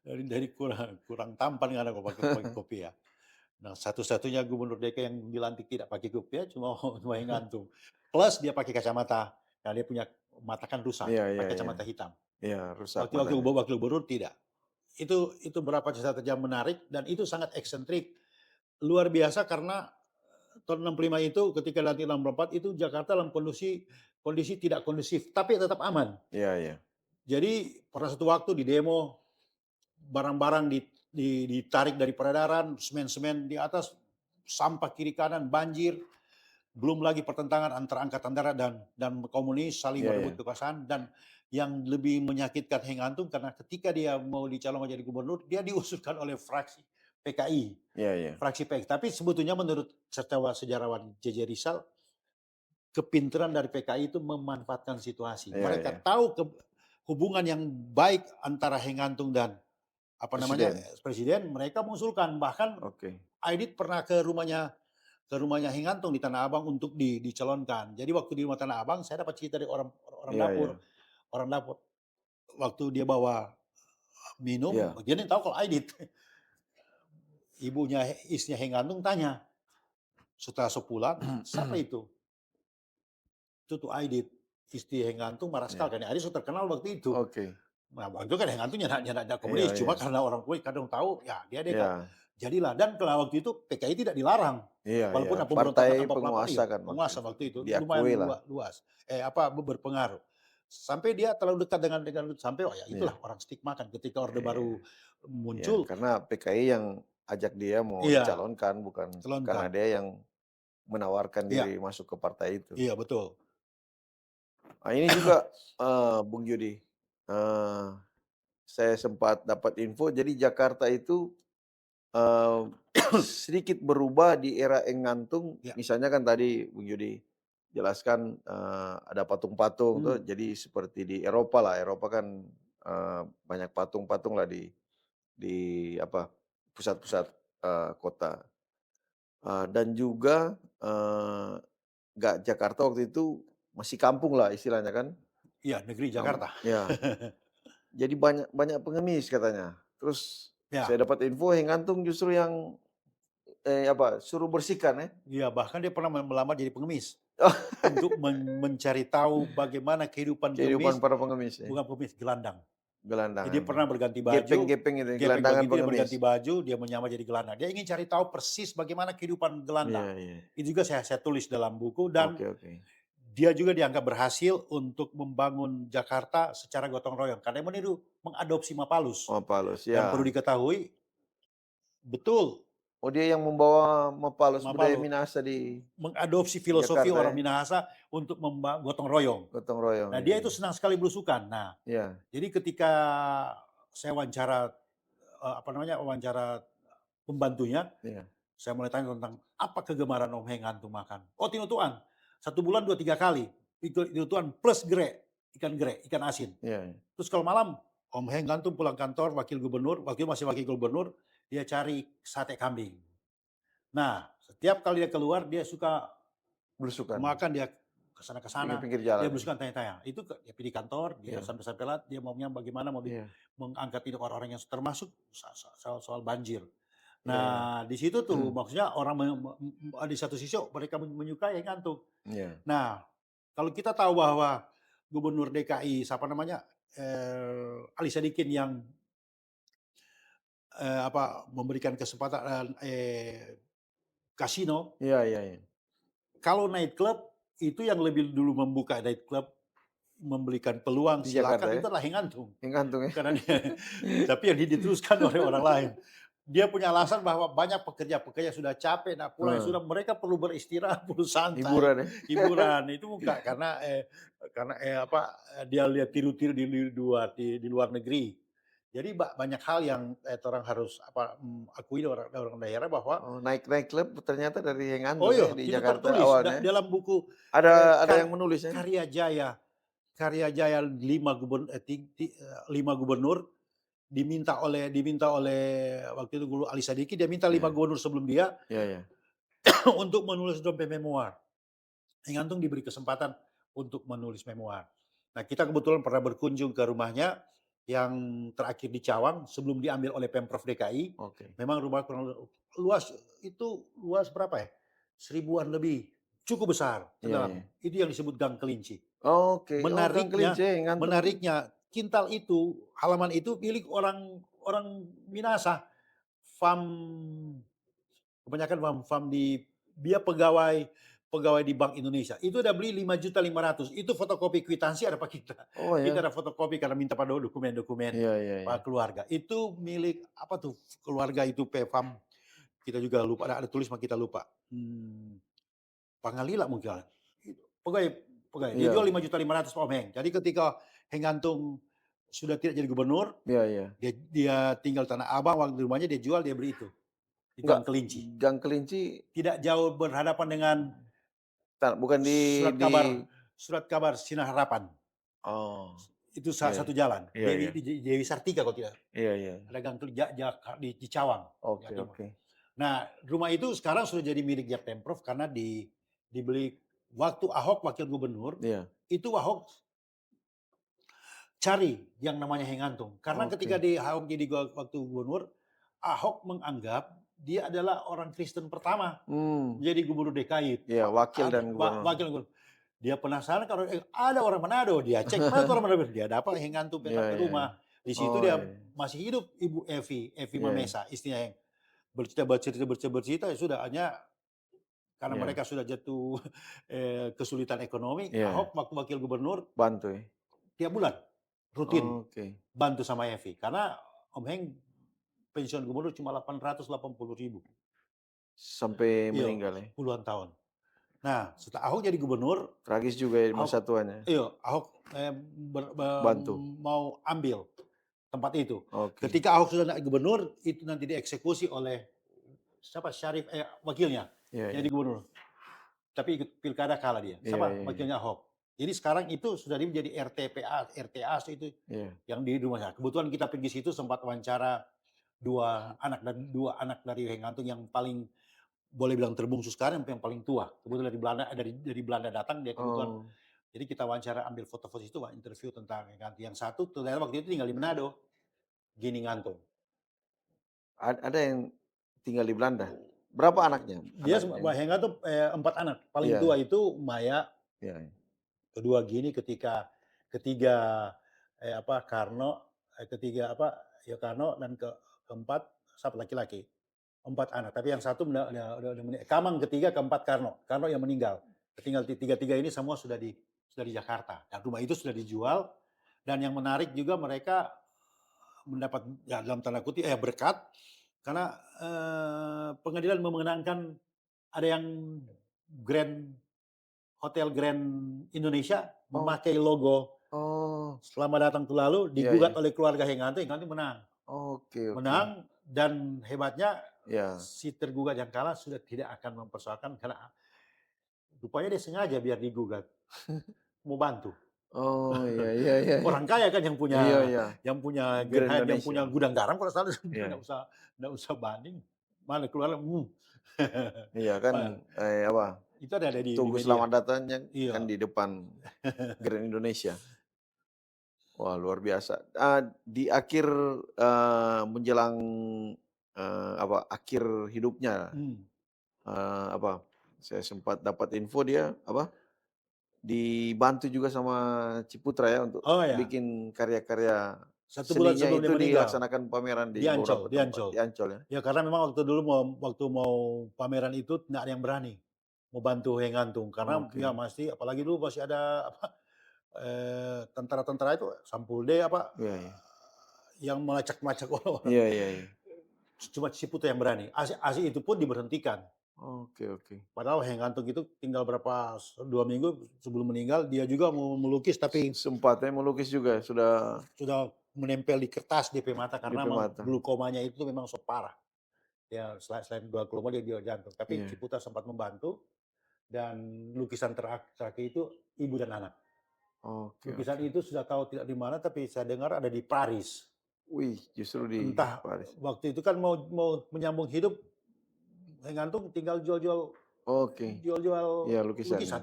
Dari kurang tampan nggak ada kalau pakai kopi ya. Nah, satu-satunya gubernur DKI yang dilantik tidak pakai kopiah cuma Hengantung. Plus dia pakai kacamata. Nah, dia punya mata kan rusak, Iya iya pakai iya. kacamata hitam. Iya, rusak Waktu matanya. wakil gubernur tidak. Itu berapa catatan yang menarik dan itu sangat eksentrik. Luar biasa karena tahun 65 itu ketika nanti 64 itu Jakarta dalam kondisi tidak kondusif tapi tetap aman. Iya iya. Jadi pada satu waktu di demo barang-barang ditarik dari peredaran, semen-semen di atas, sampah kiri kanan, banjir, belum lagi pertentangan antara angkatan darat dan komunis saling Iya, berebut iya. kekuasaan dan yang lebih menyakitkan Hengantung karena ketika dia mau dicalonkan jadi gubernur, dia diusulkan oleh fraksi PKI, Iya iya. fraksi PKI. Tapi sebetulnya menurut sejarawan J.J. Rizal, kepintaran dari PKI itu memanfaatkan situasi. Iya, Mereka iya. tahu hubungan yang baik antara Hengantung dan Presiden. presiden, mereka mengusulkan. Bahkan Oke. Aidit pernah ke rumahnya Hengantung di Tanah Abang untuk dicalonkan. Jadi waktu di rumah Tanah Abang saya dapat cerita dari orang Iya, iya. dapur. Waktu dia bawa minum, Iya. dia nih tahu kalau Aidit. Istrinya Hengantung tanya, setelah sepulang, siapa itu? Itu tuh Aidit. Istri Hengantung marah sekali, Iya. karena Aidit sudah terkenal waktu itu. Oke. Nah, waktu itu kan Hengantung nyedak Iya, komunis, cuma iya. karena orang tua kadang tahu, ya dia dekat. Iya. Jadilah, dan kalau waktu itu PKI tidak dilarang. Iya, iya. Walaupun ada pemberontakan Partai 48, penguasa iya, kan penguasa waktu itu diakui lumayan lah. luas, berpengaruh. Sampai dia terlalu dekat dengan sampai ya itulah Iya. orang stigmakan ketika Orde Iya, Baru iya. Iya, muncul. karena PKI yang ajak dia mau Iya, dicalonkan, bukan karena calonkan. dia yang menawarkan Iya, diri masuk ke partai itu. iya betul. Nah, ini juga, Bung Yudi, eee, saya sempat dapat info, jadi Jakarta itu, eee, sedikit berubah di era Engantung. Ya. Misalnya kan tadi Bung Yudi jelaskan, ada patung-patung tuh, Hmm. jadi seperti di Eropa lah. Eropa kan, banyak patung-patung lah di apa, pusat-pusat, kota. Dan juga, nggak Jakarta waktu itu masih kampung lah istilahnya kan. Iya, negeri Jakarta. Ya, jadi banyak banyak pengemis katanya. Terus Ya, saya dapat info Hengantung justru yang, suruh bersihkan ya. iya, bahkan dia pernah melamar jadi pengemis untuk mencari tahu bagaimana kehidupan Kehidupan pengemis, para pengemis ya, bukan pengemis, gelandang. Jadi dia gelandangan ya. pernah berganti baju, Gepeng-gepeng itu ya, gepeng gelandangan begitu, dia pengemis. berganti baju, dia menyamar jadi gelandang. Dia ingin cari tahu persis bagaimana kehidupan Iya, gelandang. iya. Itu juga saya tulis dalam buku, dan Oke, oke. dia juga dianggap berhasil untuk membangun Jakarta secara gotong royong karena meniru mengadopsi Mapalus. Oh, Paulus, Yang perlu ya. diketahui, betul, Oh, dia yang membawa Mapalus budaya Mapalus Minahasa di mengadopsi filosofi Jakarta orang ya, Minahasa untuk gotong royong. gotong royong, Nah, iya, dia itu iya. senang sekali belusukan. Nah, Iya, jadi ketika saya wawancara, wawancara pembantunya, iya, saya mulai tanya tentang apa kegemaran Om Heng antum makan. Oh, tinutuan. 1 bulan 2-3 kali. Tinutuan plus gere, ikan asin. iya, iya. Terus kalau malam, Om Heng antum pulang kantor, waktu itu masih wakil gubernur, dia cari sate kambing. Nah, setiap kali dia keluar, dia suka Belusukan, makan, dia ke sana, pinggir-pinggir dia jalan ya? berusaha tanya-tanya. Itu dia di kantor, dia Iya, sampai-sampai lat, dia maunya bagaimana, mau iya, mengangkat ini orang-orang yang termasuk soal banjir. iya, iya. Nah, di situ tuh maksudnya orang di satu sisi mereka menyukai yang ngantuk. Iya, Nah, kalau kita tahu bahwa Gubernur DKI, Ali Sadikin yang memberikan kesempatan kasino. iya, iya, iya. Kalau night club itu yang lebih dulu membuka night club, memberikan peluang Di Jakarta silakan, ya? itu adalah Hengantung. Engantung ya? Karena dia, tapi yang diteruskan oleh orang lain. Dia punya alasan bahwa banyak pekerja-pekerja sudah capek, nak pulang, Heeh, mereka perlu beristirahat, perlu santai, hiburan ya? hiburan. Itu bukan karena dia lihat tiru-tiru di luar negeri. Jadi banyak hal yang orang harus akui orang orang daerah bahwa. Oh, naik klub ternyata dari Oh Engantung iya, ya di itu Jakarta tertulis awalnya? dalam buku Ada yang menulis ya? Karya Jaya 5 gubernur diminta oleh waktu itu Guru Ali Sadikin, dia minta 5 Iya, gubernur sebelum dia iya, iya. untuk menulis dompe memoir. Engantung diberi kesempatan untuk menulis memoir. Nah, kita kebetulan pernah berkunjung ke rumahnya yang terakhir di Cawang sebelum diambil oleh Pemprov DKI. Oke. Memang rumah kurang luas berapa ya? 1000-an lebih. Cukup besar, Iya, tenggelam. iya. Itu yang disebut Gang Kelinci. Oke, oh Gang Menariknya Kelinci Engantung. menariknya kintal itu, halaman itu milik orang orang Minahasa. Farm, kebanyakan farm dia pegawai di Bank Indonesia. Itu udah beli 5.500.000. Itu fotokopi kwitansi ada Pak kita. Oh Kita ya? ada fotokopi karena minta pada dokumen-dokumen Iya, iya, iya. keluarga. Itu milik apa tuh keluarga itu Farm. Kita juga lupa, ada tulis mah kita lupa. Pangalila mungkin. Pegawai pegawai. Dia jual Iya, 5.500.000 Pak Heng. Jadi ketika Heng Gantung sudah tidak jadi gubernur, iya, iya. dia tinggal Tanah Abang, waktu di rumahnya dia jual, dia beli itu. Di Enggak, Gang Kelinci. Gang Kelinci Tidak jauh berhadapan dengan bukan surat di kabar surat kabar Sinar Harapan. oh, Itu salah iya satu jalan. iya iya Dewi Sartika kalau tidak. iya iya. Ada gang tuh di Cawang, Jawa Oke Timur. oke. Nah, rumah itu sekarang sudah jadi miliknya Pemprov karena dibeli waktu Ahok wakil gubernur, Iya, itu Ahok cari yang namanya Hengantung. Karena ketika oke. di Ahok jadi waktu gubernur, Ahok menganggap dia adalah orang Kristen pertama Hmm, jadi gubernur DKI. iya wakil dan gubernur. Wakil gubernur. Dia penasaran kalau ada orang Manado, dia cek mana tuh orang Manado, dia dapat Hengantung Iya datang ke iya iya. rumah. Di situ Oh dia iya masih hidup Ibu Evi iya iya. Mamesa, istrinya yang bercerita ya sudah hanya karena Iya mereka sudah jatuh kesulitan ekonomi, iya. Ahok waktu wakil gubernur Bantu ya? tiap bulan rutin Oke. bantu sama Evi. Karena Om Heng pensiun gubernur cuma 880.000. Sampai Iya, meninggal ya? puluhan tahun. Nah, setelah Ahok jadi gubernur, Tragis juga ya Ahok masa tuanya. iya, Ahok Bantu? mau ambil tempat itu. Oke. Ketika Ahok sudah naik gubernur, itu nanti dieksekusi oleh siapa? Syarif wakilnya Iya jadi iya. gubernur. Tapi ikut pilkada kalah dia. Iya Siapa? iya iya. Wakilnya Ahok. Jadi sekarang itu sudah menjadi RTA itu Iya. yang di rumahnya. Kebetulan kita pergi situ sempat wawancara dua anak dari Hengantung yang paling boleh bilang terbungsu sekarang yang paling tua. Kebetulan dari Belanda datang dia kebetulan. Oh, Jadi kita wawancara ambil foto-foto itu, interview tentang Hengantung. Yang satu ternyata waktu itu tinggal di Manado, Gini Ngantung. ada yang tinggal di Belanda? Berapa anaknya? Dia Anaknya? Hengantung 4 anak. Paling Iya tua itu Maya, iya iya. kedua Gini, ketiga Karno, ketiga Karno dan keempat siapa laki-laki. 4 anak, tapi yang satu udah meninggal. Kamang ketiga, keempat Karno yang meninggal. Tinggal tiga-tiga ini semua sudah di Jakarta. Dan rumah itu sudah dijual. Dan yang menarik juga mereka mendapat ya dalam tanda kutip berkat karena pengadilan memenangkan ada yang Grand Grand Indonesia Oh memakai logo oh, Selamat Datang Tuh Lalu iya digugat iya. oleh keluarga Hengantung menang. Oke oke. Menang dan hebatnya Iya. si tergugat yang kalah sudah tidak akan mempersoalkan karena rupanya dia sengaja biar digugat, mau bantu. Oh, iya iya iya iya. Orang kaya kan Iya iya. yang punya Grand Gerhard, yang Indonesia. punya gudang garam kalau salah Iya nggak usah banding. Mana keluar, iya kan, Wah, apa, itu ada di Tugu media. Selamat Datangnya kan Iya. di depan Grand Indonesia. Wah, luar biasa. Di akhir, menjelang, apa, akhir hidupnya, Hmm. apa, saya sempat dapat info dia, apa, dibantu juga sama Ciputra ya untuk Oh ya, bikin karya-karya 1 bulan seninya sebelum dia itu meninggal, dilaksanakan pameran di di beberapa Ancol, di tempat, Ancol. di Ancol ya? Ya karena memang waktu mau pameran itu nggak ada yang berani mau bantu Hengantung karena ya Oke. masih apalagi dulu masih ada tentara-tentara itu Sampulde Iya iya. yang melacak-melacak orang-orang. Iya iya iya. Cuma Ciputra yang berani. ASI itu pun diberhentikan. Oke oke. Padahal Hengantung itu tinggal 2 minggu sebelum meninggal dia juga mau melukis tapi Sempatnya melukis juga, sudah sudah menempel di kertas DP mata karena DP memang Mata. glukomanya itu memang so parah. Ya selain glaukoma dia jantung. Tapi Iya. Ciputra sempat membantu dan lukisan terakhir itu ibu dan anak. Oke Lukisan oke. itu sudah tahu tidak di mana tapi saya dengar ada di Paris. Wih, justru di Entah Paris. waktu itu kan mau menyambung hidup Gantung tinggal Oke. jual-jual Iya, lukisannya. lukisan.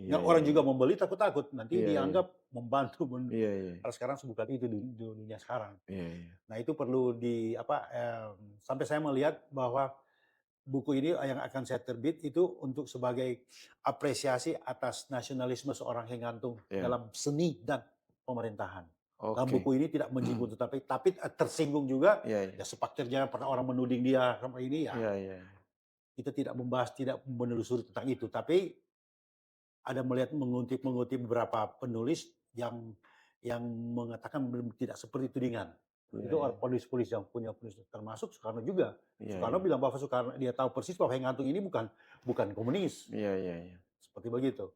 Iya Nggak iya orang juga iya. membeli takut-takut nanti Iya iya. dianggap membantu Iya iya. karena sekarang sebutan itu di dunia sekarang. Iya iya. Nah itu perlu sampai saya melihat bahwa buku ini yang akan saya terbit itu untuk sebagai apresiasi atas nasionalisme seorang Hengantung Iya. dalam seni dan pemerintahan. Dalam Oke. buku ini tidak menyinggung tapi tersinggung juga Iya iya. ya sepaktirnya pernah orang menuding dia sama ini ya Iya iya. kita tidak membahas tidak menelusuri tentang itu tapi ada mengutip beberapa penulis yang mengatakan belum tidak seperti tudingan. Iya Itu iya. penulis-penulis yang punya penulis termasuk Soekarno juga. Iya Soekarno iya. bilang bahwa dia tahu persis bahwa Hengantung ini bukan komunis. Iya iya iya. Seperti begitu.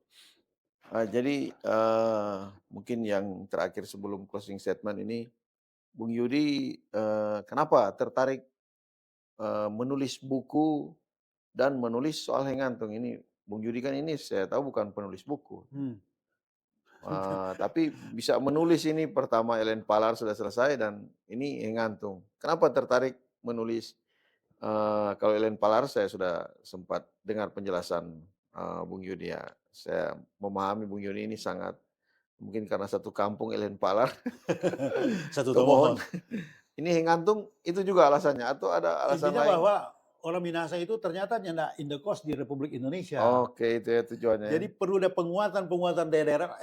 Jadi, mungkin yang terakhir sebelum closing statement ini, Bung Yudi, kenapa tertarik, menulis buku dan menulis soal Hengantung ini? Bung Yudi kan ini saya tahu bukan penulis buku. Hmm. Tapi bisa menulis ini pertama Ellen Palar sudah selesai dan ini ngantung. Kenapa tertarik menulis? Kalau Ellen Palar saya sudah sempat dengar penjelasan Bung Yudi ya. Saya memahami Bung Yudi ini sangat mungkin karena satu kampung Ellen Palar, Satu Tomohon. tomohon. Ini ngantung itu juga alasannya atau ada alasan Intinya lain? bahwa orang Minahasa itu ternyata nyanda in the coast di Republik Indonesia. Oke, itu ya tujuannya ya. Jadi perlu ada penguatan daerah-daerah.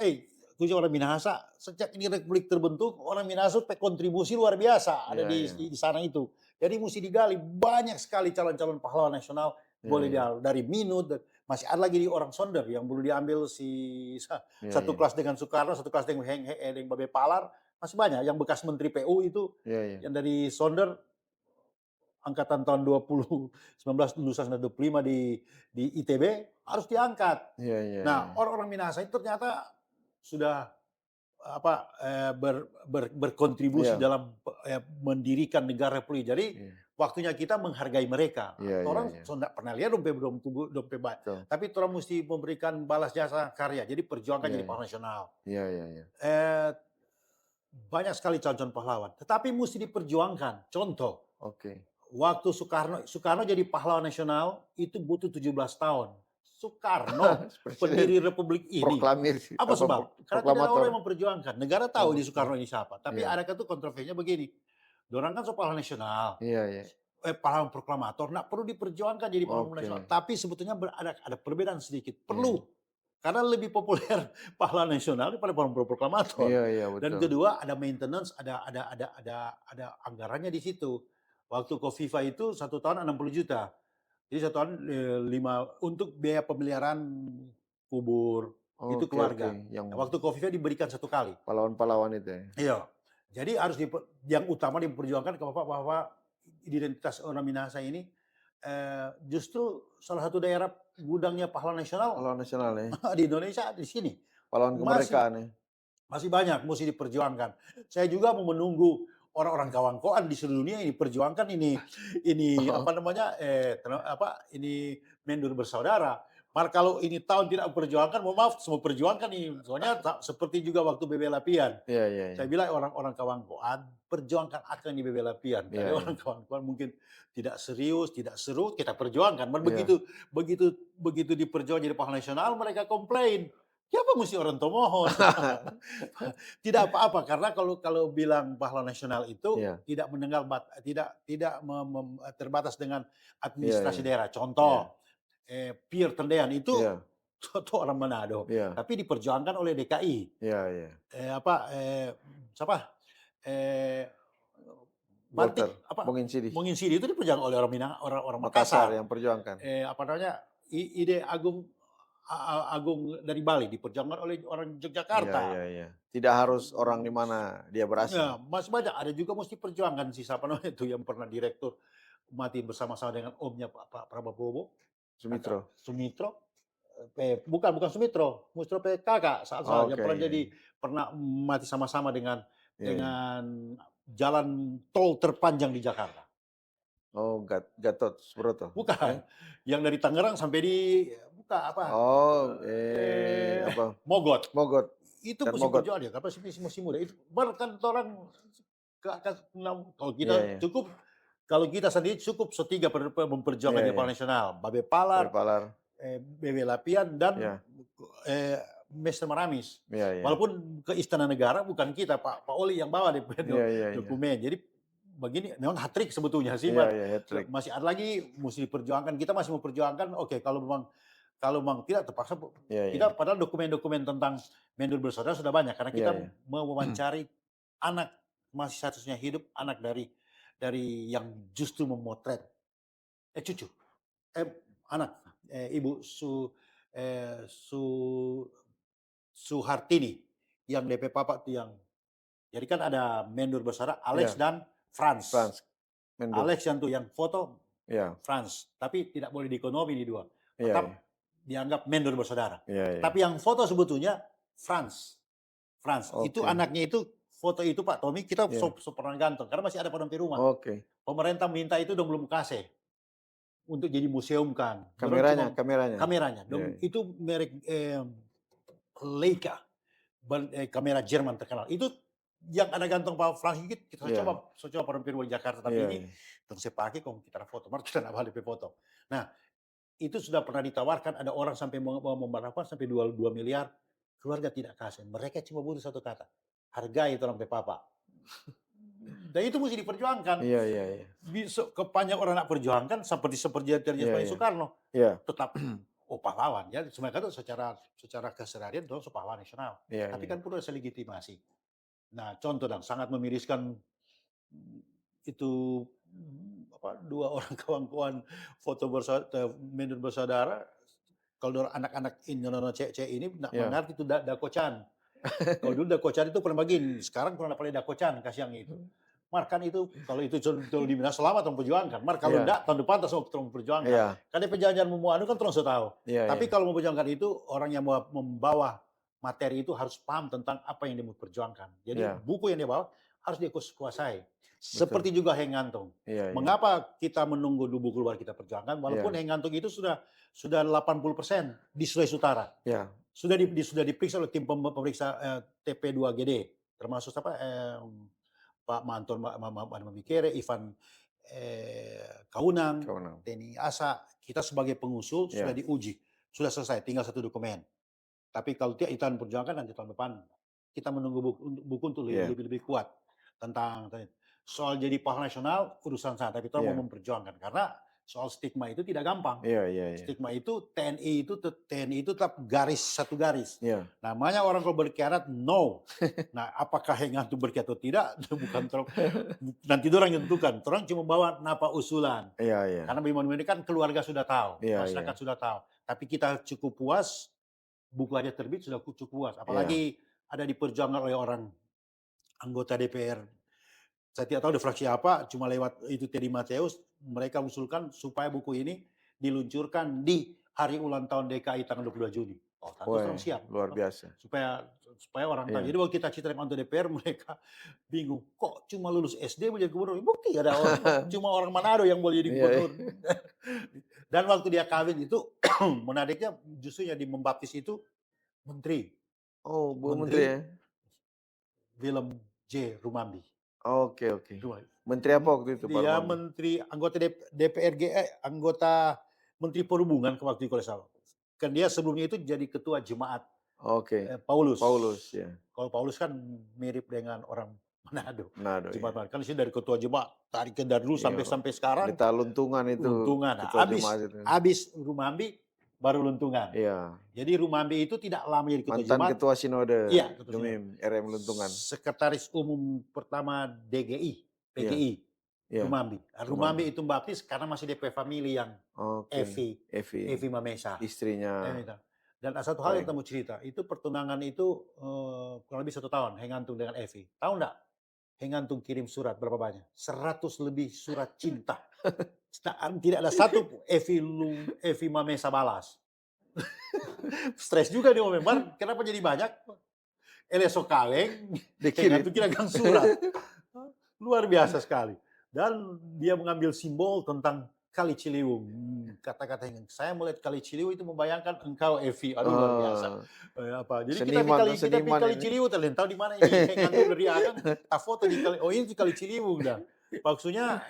Khususnya orang Minahasa, sejak ini Republik terbentuk, orang Minahasa kontribusi luar biasa ada Iya, iya. di sana itu. Jadi mesti digali banyak sekali calon-calon pahlawan nasional. Iya, Boleh iya. dari Minut, masih ada lagi di orang Sonder yang belum diambil Iya, satu iya. kelas dengan Soekarno, satu kelas dengan dengan Babe Palar, masih banyak. Yang bekas Menteri PU itu, Iya, iya. yang dari Sonder, angkatan tahun 1925 di ITB harus diangkat. Iya, iya, Nah, iya. orang-orang Minahasa itu ternyata sudah berkontribusi Iya. dalam mendirikan negara Republik. Jadi Iya. waktunya kita menghargai mereka. Iya, iya, Orang iya. tidak pernah lihat dompet baik. Betul. Tapi orang mesti memberikan balas jasa karya. Jadi perjuangkan Iya, jadi iya. pahlawan nasional. Iya, iya, iya. Eh, Banyak sekali calon pahlawan. Tetapi mesti diperjuangkan. Contoh, Oke. waktu Soekarno jadi pahlawan nasional itu butuh 17 tahun. Soekarno, Presiden pendiri Republik ini. proklamir Apa apa sebab? Karena tidak ada proklamator. orang yang memperjuangkan. Negara tahu di Oke. Soekarno ini siapa. Tapi Iya. ada tuh kontroversinya begini. Dorang kan pahlawan nasional. Iya, iya. Pahlawan proklamator. Nah, perlu diperjuangkan jadi pahlawan nasional. Oke. Tapi sebetulnya ada perbedaan sedikit. Iya. Perlu. Karena lebih populer pahlawan nasional daripada pahlawan proklamator. Iya, iya, Dan betul. kedua ada maintenance, ada anggarannya di situ. Waktu Kofifa itu 1 tahun 60 juta. Jadi 1 tahun 5 untuk biaya pemeliharaan kubur itu Oke, oke, keluarga. yang Waktu Kofifa diberikan 1 kali. pahlawan-pahlawan itu ya? Iya. Jadi harus yang utama diperjuangkan bahwa identitas orang Minahasa ini justru salah satu daerah gudangnya pahlawan nasional Pahlawan nasional ya? di Indonesia di sini. Pahlawan Masih kemerdekaan ya? masih banyak mesti diperjuangkan. Saya juga mau menunggu orang-orang kawan-kawan di seluruh dunia ini perjuangkan ini Oh, apa namanya ini Mendur Bersaudara. Mar kalau ini tahun tidak memperjuangkan, mohon maaf, semua perjuangkan ini. Soalnya seperti juga waktu BB Lapian. iya, iya, iya. Saya bilang orang-orang kawan-kawan perjuangkan akan di BB Lapian. Iya, Tapi iya. orang kawan-kawan mungkin tidak serius, tidak seru, kita perjuangkan. Iya. Begitu diperjuangkan jadi pahlawan nasional, mereka komplain. Siapa mesti orang Tomohon? Tidak apa-apa karena kalau bilang pahlawan nasional itu Iya. tidak mendengar tidak terbatas dengan Iya, administrasi iya. daerah. Iya. Contoh, Pier Tendean itu Iya. itu orang Manado, Iya. tapi diperjuangkan oleh DKI. Iya, iya. Siapa? Eh, Walter Bantik apa? Bung Insidi. Bung Insidi itu diperjuangkan oleh orang Makassar Makassar. yang perjuangkan. Apa namanya? Ide Agung Agung dari Bali diperjuangkan oleh orang Iya, Yogyakarta. iya, iya. Tidak harus orang di mana dia berasal. Ya, masih banyak. Ada juga mesti perjuangan si siapa namanya itu yang pernah direktur mati bersama-sama dengan omnya Pak Prabowo. Sumitro. Sumitro. Bukan Sumitro, Mustro kakak saat yang Oke, pernah iya. pernah mati sama-sama dengan Iya, iya. jalan tol terpanjang di Jakarta. Oh, Gatot Subroto. Bukan, yang dari Tangerang sampai di Oh, apa? Mogot. Mogot. Itu Dan mesti Mogot. perjuangan ya, karena masih muda. Itu bahkan orang kalau kita Iya, iya. cukup, kalau kita sendiri cukup setiga memperjuangkan Iya, di iya. pahlawan nasional, Babe Dari Palar, Palar. BB Lapian dan Iya. Mr. Maramis. Iya, iya. Walaupun ke Istana Negara bukan kita, Pak Oli yang bawa Iya, iya, iya. dokumen. Jadi begini memang hat-trick sebetulnya sih, Iya, iya, hat-trick. masih ada lagi mesti diperjuangkan. Kita masih memperjuangkan. Oke, kalau memang tidak terpaksa Iya, iya. kita padahal dokumen-dokumen tentang Mendur Bersaudara sudah banyak karena kita Iya, iya. mewawancari anak masih satu-satunya hidup anak dari yang justru memotret cucu anak Ibu Suhartini yang DP Papa tuh yang jadi kan ada Mendur Bersaudara Alex Iya. dan Franz. Mendur. Alex yang foto Iya. Franz, tapi tidak boleh diekonomi ini dua. Iya, Tetap iya. dianggap Mendur Bersaudara. Iya, iya. Tapi yang foto sebetulnya Franz. Itu Oke. anaknya itu foto itu Pak Tommy kita Iya. pernah gantung karena masih ada pada di rumah. Oke. Pemerintah minta itu dong belum kasih. untuk jadi museum kan. Dorang Kameranya cuma kameranya? kameranya, Iya iya. itu merek Leica, kamera Jerman terkenal. Itu yang ada gantung Pak Frans Higit, kita Iya. coba parumpir di Jakarta, tapi Iya ini iya. tong saya pakai kong kita foto, mar kita nak balik pe foto. Nah, itu sudah pernah ditawarkan, ada orang sampai mau berapa, sampai 2 miliar, keluarga tidak kasih. Mereka cuma butuh satu kata, hargai orang pe papa. Dan itu mesti diperjuangkan. Iya iya iya. Kepanjang orang nak perjuangkan, seperti seperti terjadi Iya Pak iya. Soekarno, Iya. tetap pahlawan ya. Sebenarnya itu secara keseharian itu pahlawan nasional. Iya Tapi iya. kan perlu ada legitimasi. Nah, contoh dan sangat memiriskan itu dua orang kawan-kawan foto minum bersaudara. Kalau anak-anak Indonesia cewek ini nak Iya. mengerti itu dakocan. Kalau dulu dakocan itu pernah begini, sekarang pernah pakai dakocan kasih yang itu. Mar kan itu kalau itu kalau dibilang selamat tong perjuangkan. Mar kalau Iya. enggak tahun depan tong perjuangkan. Iya. Karena perjanjian memuanu kan terus tahu. Iya Tapi iya. kalau mau perjuangkan itu orang yang mau membawa materi itu harus paham tentang apa yang dia mau perjuangkan. Jadi Iya. buku yang dia bawa harus dia kuasai. Betul. Seperti juga Hengantung. Iya iya. Mengapa kita menunggu dulu buku luar kita perjuangkan walaupun Iya. Hengantung itu sudah 80% di Sulawesi Utara. Iya. Sudah diperiksa oleh tim pemeriksa TP2GD, termasuk Pak Manton Mamikere, Ivan Kaunang, Kaunang. TNI ASA, kita sebagai pengusul sudah Iya. diuji, sudah selesai, tinggal satu dokumen. Tapi kalau tidak kita perjuangkan nanti tahun depan kita menunggu buku untuk Iya. lebih kuat tentang soal jadi pahlawan nasional urusan saya, tapi kita mau Iya. memperjuangkan karena soal stigma itu tidak gampang. Iya iya iya. Stigma itu TNI itu tetap satu garis. Iya. Namanya orang kalau berkhianat no. Nah, apakah Hengantung berkhianat atau tidak bukan nanti orang yang tentukan. Orang cuma bawa napa usulan. Iya iya. Karena bagaimana ini kan keluarga sudah tahu, Iya masyarakat iya. sudah tahu. Tapi kita cukup puas, buku aja terbit sudah cukup puas. Iya. Apalagi ada diperjuangkan oleh orang anggota DPR. Saya tidak tahu di fraksi apa, cuma lewat itu Teddy Mateus, mereka usulkan supaya buku ini diluncurkan di hari ulang tahun DKI tanggal 22 Juni. Oh, tentu Wah, orang siap. luar biasa. Supaya orang tahu. Iya. Jadi waktu kita cerita anggota DPR, mereka bingung. Kok cuma lulus SD menjadi gubernur? Bukti ada orang, cuma orang Manado yang boleh jadi Iya, gubernur. Dan waktu dia kawin itu, menariknya justru yang membaptis itu menteri. Oh, Bu Menteri Menteri ya? Willem J. Rumambi. Oke oke. Dua. Menteri apa waktu itu Pak Dia Rumambi? menteri anggota DPRG, anggota Menteri Perhubungan waktu itu kalau salah. Kan dia sebelumnya itu jadi ketua jemaat Oke. Paulus. Paulus ya. Kalau Paulus kan mirip dengan orang Manado. Manado ya. Jemaat kan sih dari ketua jemaat tarik ke dari dulu Iya, sampai sekarang. Kita luntungan itu. Luntungan. Ketua Habis jemaat itu. habis Rumambi baru luntungan. Iya. Jadi Rumambi itu tidak lama jadi ketua Mantan jemaat. ketua sinode. Iya, ketua Jumim RM Luntungan. Sekretaris umum pertama DGI, PGI. Iya. Rumambi. Rumambi itu baptis karena masih DP family yang Oke. Evi Mamesa. Istrinya. Dan satu hal yang kita mau cerita, itu pertunangan itu kurang lebih 1 tahun Hengantung dengan Evi. Tahu enggak? Hengantung kirim surat berapa banyak? 100 lebih surat cinta. Tidak ada satu Evi Mamesa balas. Stres juga dia memang. Kenapa jadi banyak? Elesok kaleng, Hengantung kira-kira surat. Luar biasa sekali. Dan dia mengambil simbol tentang Kali Ciliwung. Kata-kata yang saya melihat Kali Ciliwung itu membayangkan engkau Evi. Aduh luar biasa. Jadi kita pergi Kali Ciliwung, terlihat tahu di mana ini Hengantung dari Agang. Tak foto di Kali, oh ini di Kali Ciliwung dah. Maksudnya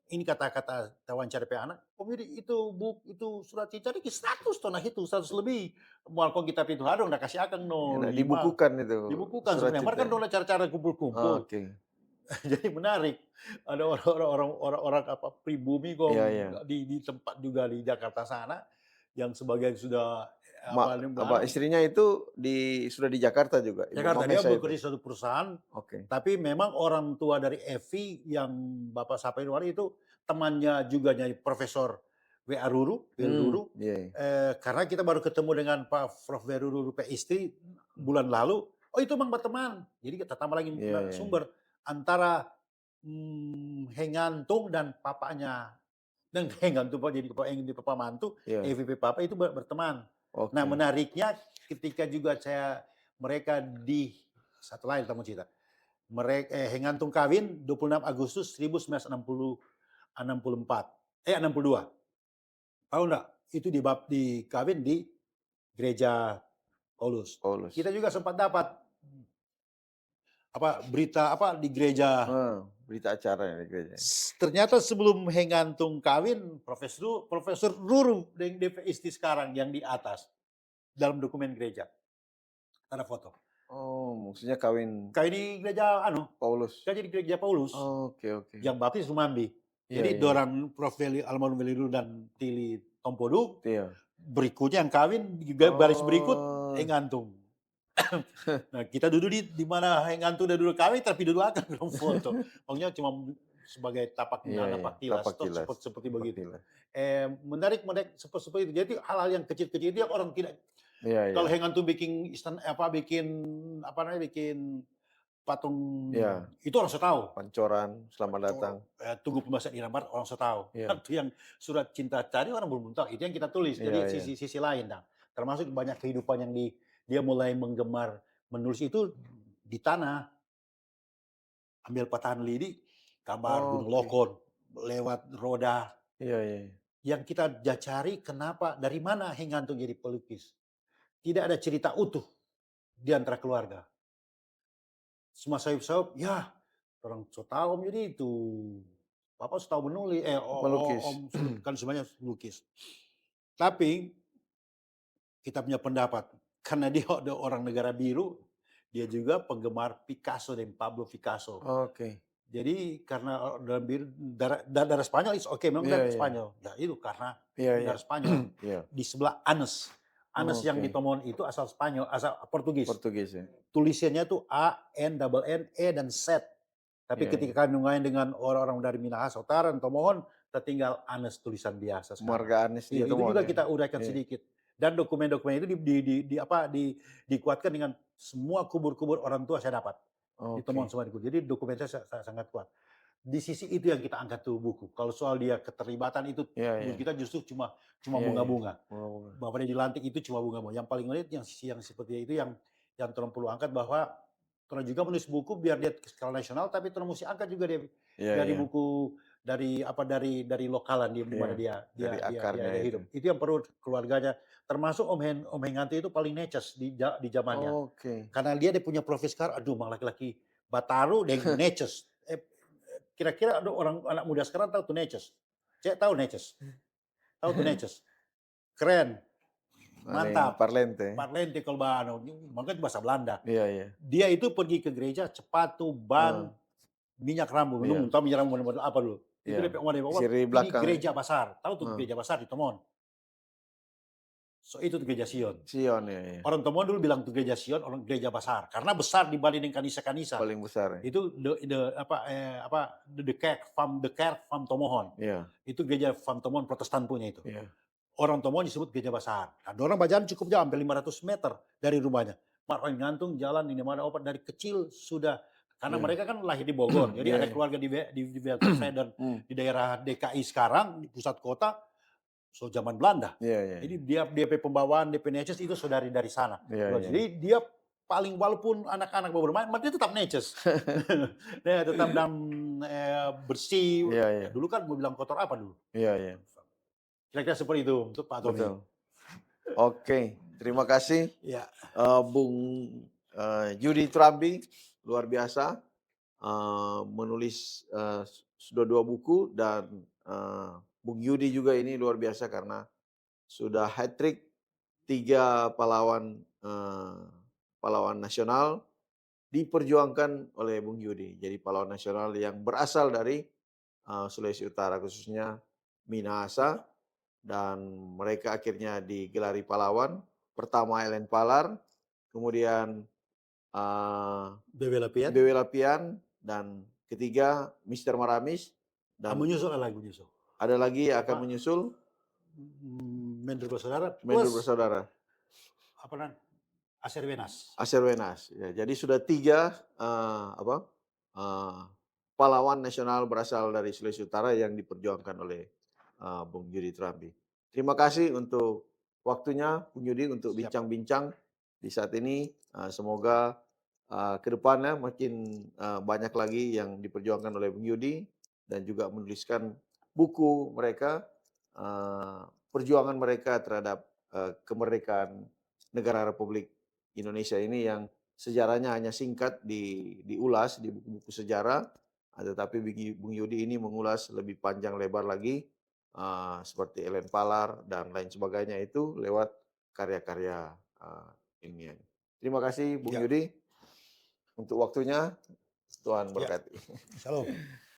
ini kata-kata wawancara anak. Om itu surat cinta ini 100 ton itu 100 lebih. Mualkong kita itu hadong dah kasih akan no. Dibukukan itu. Dibukukan sebenarnya. Mereka kan dong cara-cara kumpul-kumpul. Oke. Jadi menarik. Ada orang pribumi kok di tempat juga di Jakarta sana yang sebagian sudah istrinya itu sudah di Jakarta juga. Jakarta dia bekerja di suatu perusahaan. Oke. Tapi memang orang tua dari Evi yang Bapak Sapai itu temannya juga jadi Profesor W.A. Ruru. Karena kita baru ketemu dengan Pak Prof. W.A. Ruru istri bulan lalu. Oh itu memang berteman. Jadi kita tambah lagi sumber antara Hengantung dan papanya. Dan Hengantung jadi papa mantu, EVP papa itu berteman. Okay. Nah menariknya ketika juga mereka di satu lain tamu cerita. Hengantung kawin 26 Agustus 1964. 62. Tahu nggak? Itu dikawin di gereja Paulus. Paulus. Kita juga sempat dapat berita di gereja. Berita acara ya di gereja. Ternyata sebelum Hengantung kawin, Profesor Ruru dengan DP istri sekarang yang di atas dalam dokumen gereja. Ada foto. Oh, maksudnya kawin Kayak di gereja Paulus. kayak di gereja Paulus. Oke. Yang baptis Sumambi. Iya, Jadi iya. dorang Prof. Almarhum Veli Ruru dan Tili Tompodu. Iya. Berikutnya yang kawin juga baris berikut Oh. Hengantung. Nah, kita duduk di mana Hengantung udah duduk kawin tapi duduk akan belum foto. Maksudnya cuma sebagai tapak Iya, napak tilas, tapak toh tilas. seperti begitu. Tilas. Menarik seperti itu. Jadi hal-hal yang kecil-kecil itu yang orang tidak. Iya, Kalau iya. Hengantung bikin bikin patung Iya. itu orang sudah tahu. Pancoran, selamat datang. Tunggu pembahasan Irian Barat orang sudah tahu. Iya. Itu yang surat cinta tadi orang belum tahu. Itu yang kita tulis. Iya, Jadi iya. sisi lain. Nah, termasuk banyak kehidupan yang dia mulai menggemar menulis itu di tanah. Ambil patahan lidi, kabar Gunung Oke. Lokon, lewat roda. Iya, iya. Yang kita cari kenapa, dari mana Hengantung jadi pelukis. Tidak ada cerita utuh di antara keluarga. Semua sayup-sayup, ya orang so tahu jadi itu. Bapak so tahu menulis, Melukis. om kan semuanya melukis. Tapi kita punya pendapat, karena dia ada orang negara biru, dia juga penggemar Picasso dan Pablo Picasso. Oke. Jadi karena dalam biru darah Spanyol is oke, memang Iya, darah iya. Spanyol. Nah itu karena Iya, iya. darah Spanyol. Iya. Di sebelah Anes. Anes yang Oke. di Tomon itu asal Spanyol, asal Portugis. Portugis ya. Tulisannya tuh A-N-N-E dan Z. Tapi Iya, ketika kami mengain dengan orang-orang dari Minahasa Utara dan Tomohon, tertinggal Anes tulisan biasa sekarang. Marga Anis di Iya, itu Tomon juga ya. kita uraikan Iya. sedikit. Dan dokumen-dokumen itu dikuatkan dengan semua kubur-kubur orang tua saya dapat. Di Oke. Tomon semua dikubur. Jadi dokumennya sangat kuat. Di sisi itu yang kita angkat tuh buku. Kalau soal dia keterlibatan itu, Iya, menurut iya. kita justru cuma Iya, iya. bunga-bunga. Bunga-bunga. Bahwa dia dilantik itu cuma bunga-bunga. Yang paling menarik yang sisi yang seperti itu yang Tolong perlu angkat, bahwa Tolong juga menulis buku biar dia skala nasional, tapi Tolong mesti angkat juga dia Iya, dari iya. buku dari lokalan di mana Iya. dia Dari akarnya dia hidup. Itu yang perlu keluarganya. Termasuk Om Henganti itu paling neces di zamannya. Oke. Karena dia punya profesi aduh, mang laki-laki Bataru dengan neces. Kira-kira ada orang anak muda sekarang tahu tuh neces? Cek tahu neces? Tahu tuh neces? Keren. Mantap. Parlente. Parlente kalau makanya bahasa Belanda. Iya, iya. Dia itu pergi ke gereja, sepatu, ban, minyak rambut. Iya. Tahu minyak rambut apa dulu? Itu Iya. dia bawa Siri ini belakang. gereja besar. Tahu tuh gereja besar di Tomon? So itu tuh gereja Sion. Sion ya. Orang Tomon dulu bilang tuh gereja Sion, orang gereja besar. Karena besar dibanding dengan kanisa-kanisa. Paling besar ya. Itu the Kerk Farm Tomohon. Iya. Itu gereja Farm Tomohon Protestan punya itu. Iya. Orang Tomohon disebut gereja besar. Nah, orang bacaan cukup jauh, hampir 500 meter dari rumahnya. Orang ngantung jalan ini mana opat dari kecil sudah, karena mereka kan lahir di Bogor. Jadi ada keluarga di dan di daerah DKI sekarang, di pusat kota, so zaman Belanda. Iya. Jadi dia pembawaan DP Neces itu saudari dari sana. Iya. Jadi dia paling, walaupun anak-anak baru bermain, dia tetap Neces. Dia tetap bersih. Iya. Dulu kan mau bilang kotor apa dulu? Iya. Kira-kira seperti itu untuk Pak Tommy. Betul. Oke, terima kasih. Ya. Bung Yudi Turambi, luar biasa. Menulis sudah 2 buku, dan Bung Yudi juga ini luar biasa karena sudah hat-trick 3 pahlawan nasional diperjuangkan oleh Bung Yudi. Jadi pahlawan nasional yang berasal dari Sulawesi Utara, khususnya Minahasa, dan mereka akhirnya digelari pahlawan. Pertama Ellen Palar, kemudian BW Lapian, dan ketiga Mr. Maramis, dan menyusul ada lagi menyusul. Ada lagi yang akan menyusul Mendel Bersaudara. Mendel Bersaudara. Apa namanya? Aser Wenas. Ya, jadi sudah 3 pahlawan nasional berasal dari Sulawesi Utara yang diperjuangkan oleh Bung Yudi Turambi. Terima kasih untuk waktunya Bung Yudi untuk bincang-bincang di saat ini. Semoga ke depannya makin banyak lagi yang diperjuangkan oleh Bung Yudi, dan juga menuliskan buku mereka, perjuangan mereka terhadap, kemerdekaan negara Republik Indonesia ini yang sejarahnya hanya singkat diulas di buku-buku sejarah, tetapi Bung Yudi ini mengulas lebih panjang lebar lagi, seperti Ellen Palar dan lain sebagainya itu lewat karya-karya, ilmiah. Terima kasih Bung Ya, Yudi untuk waktunya, Tuhan ya. berkati. Shalom.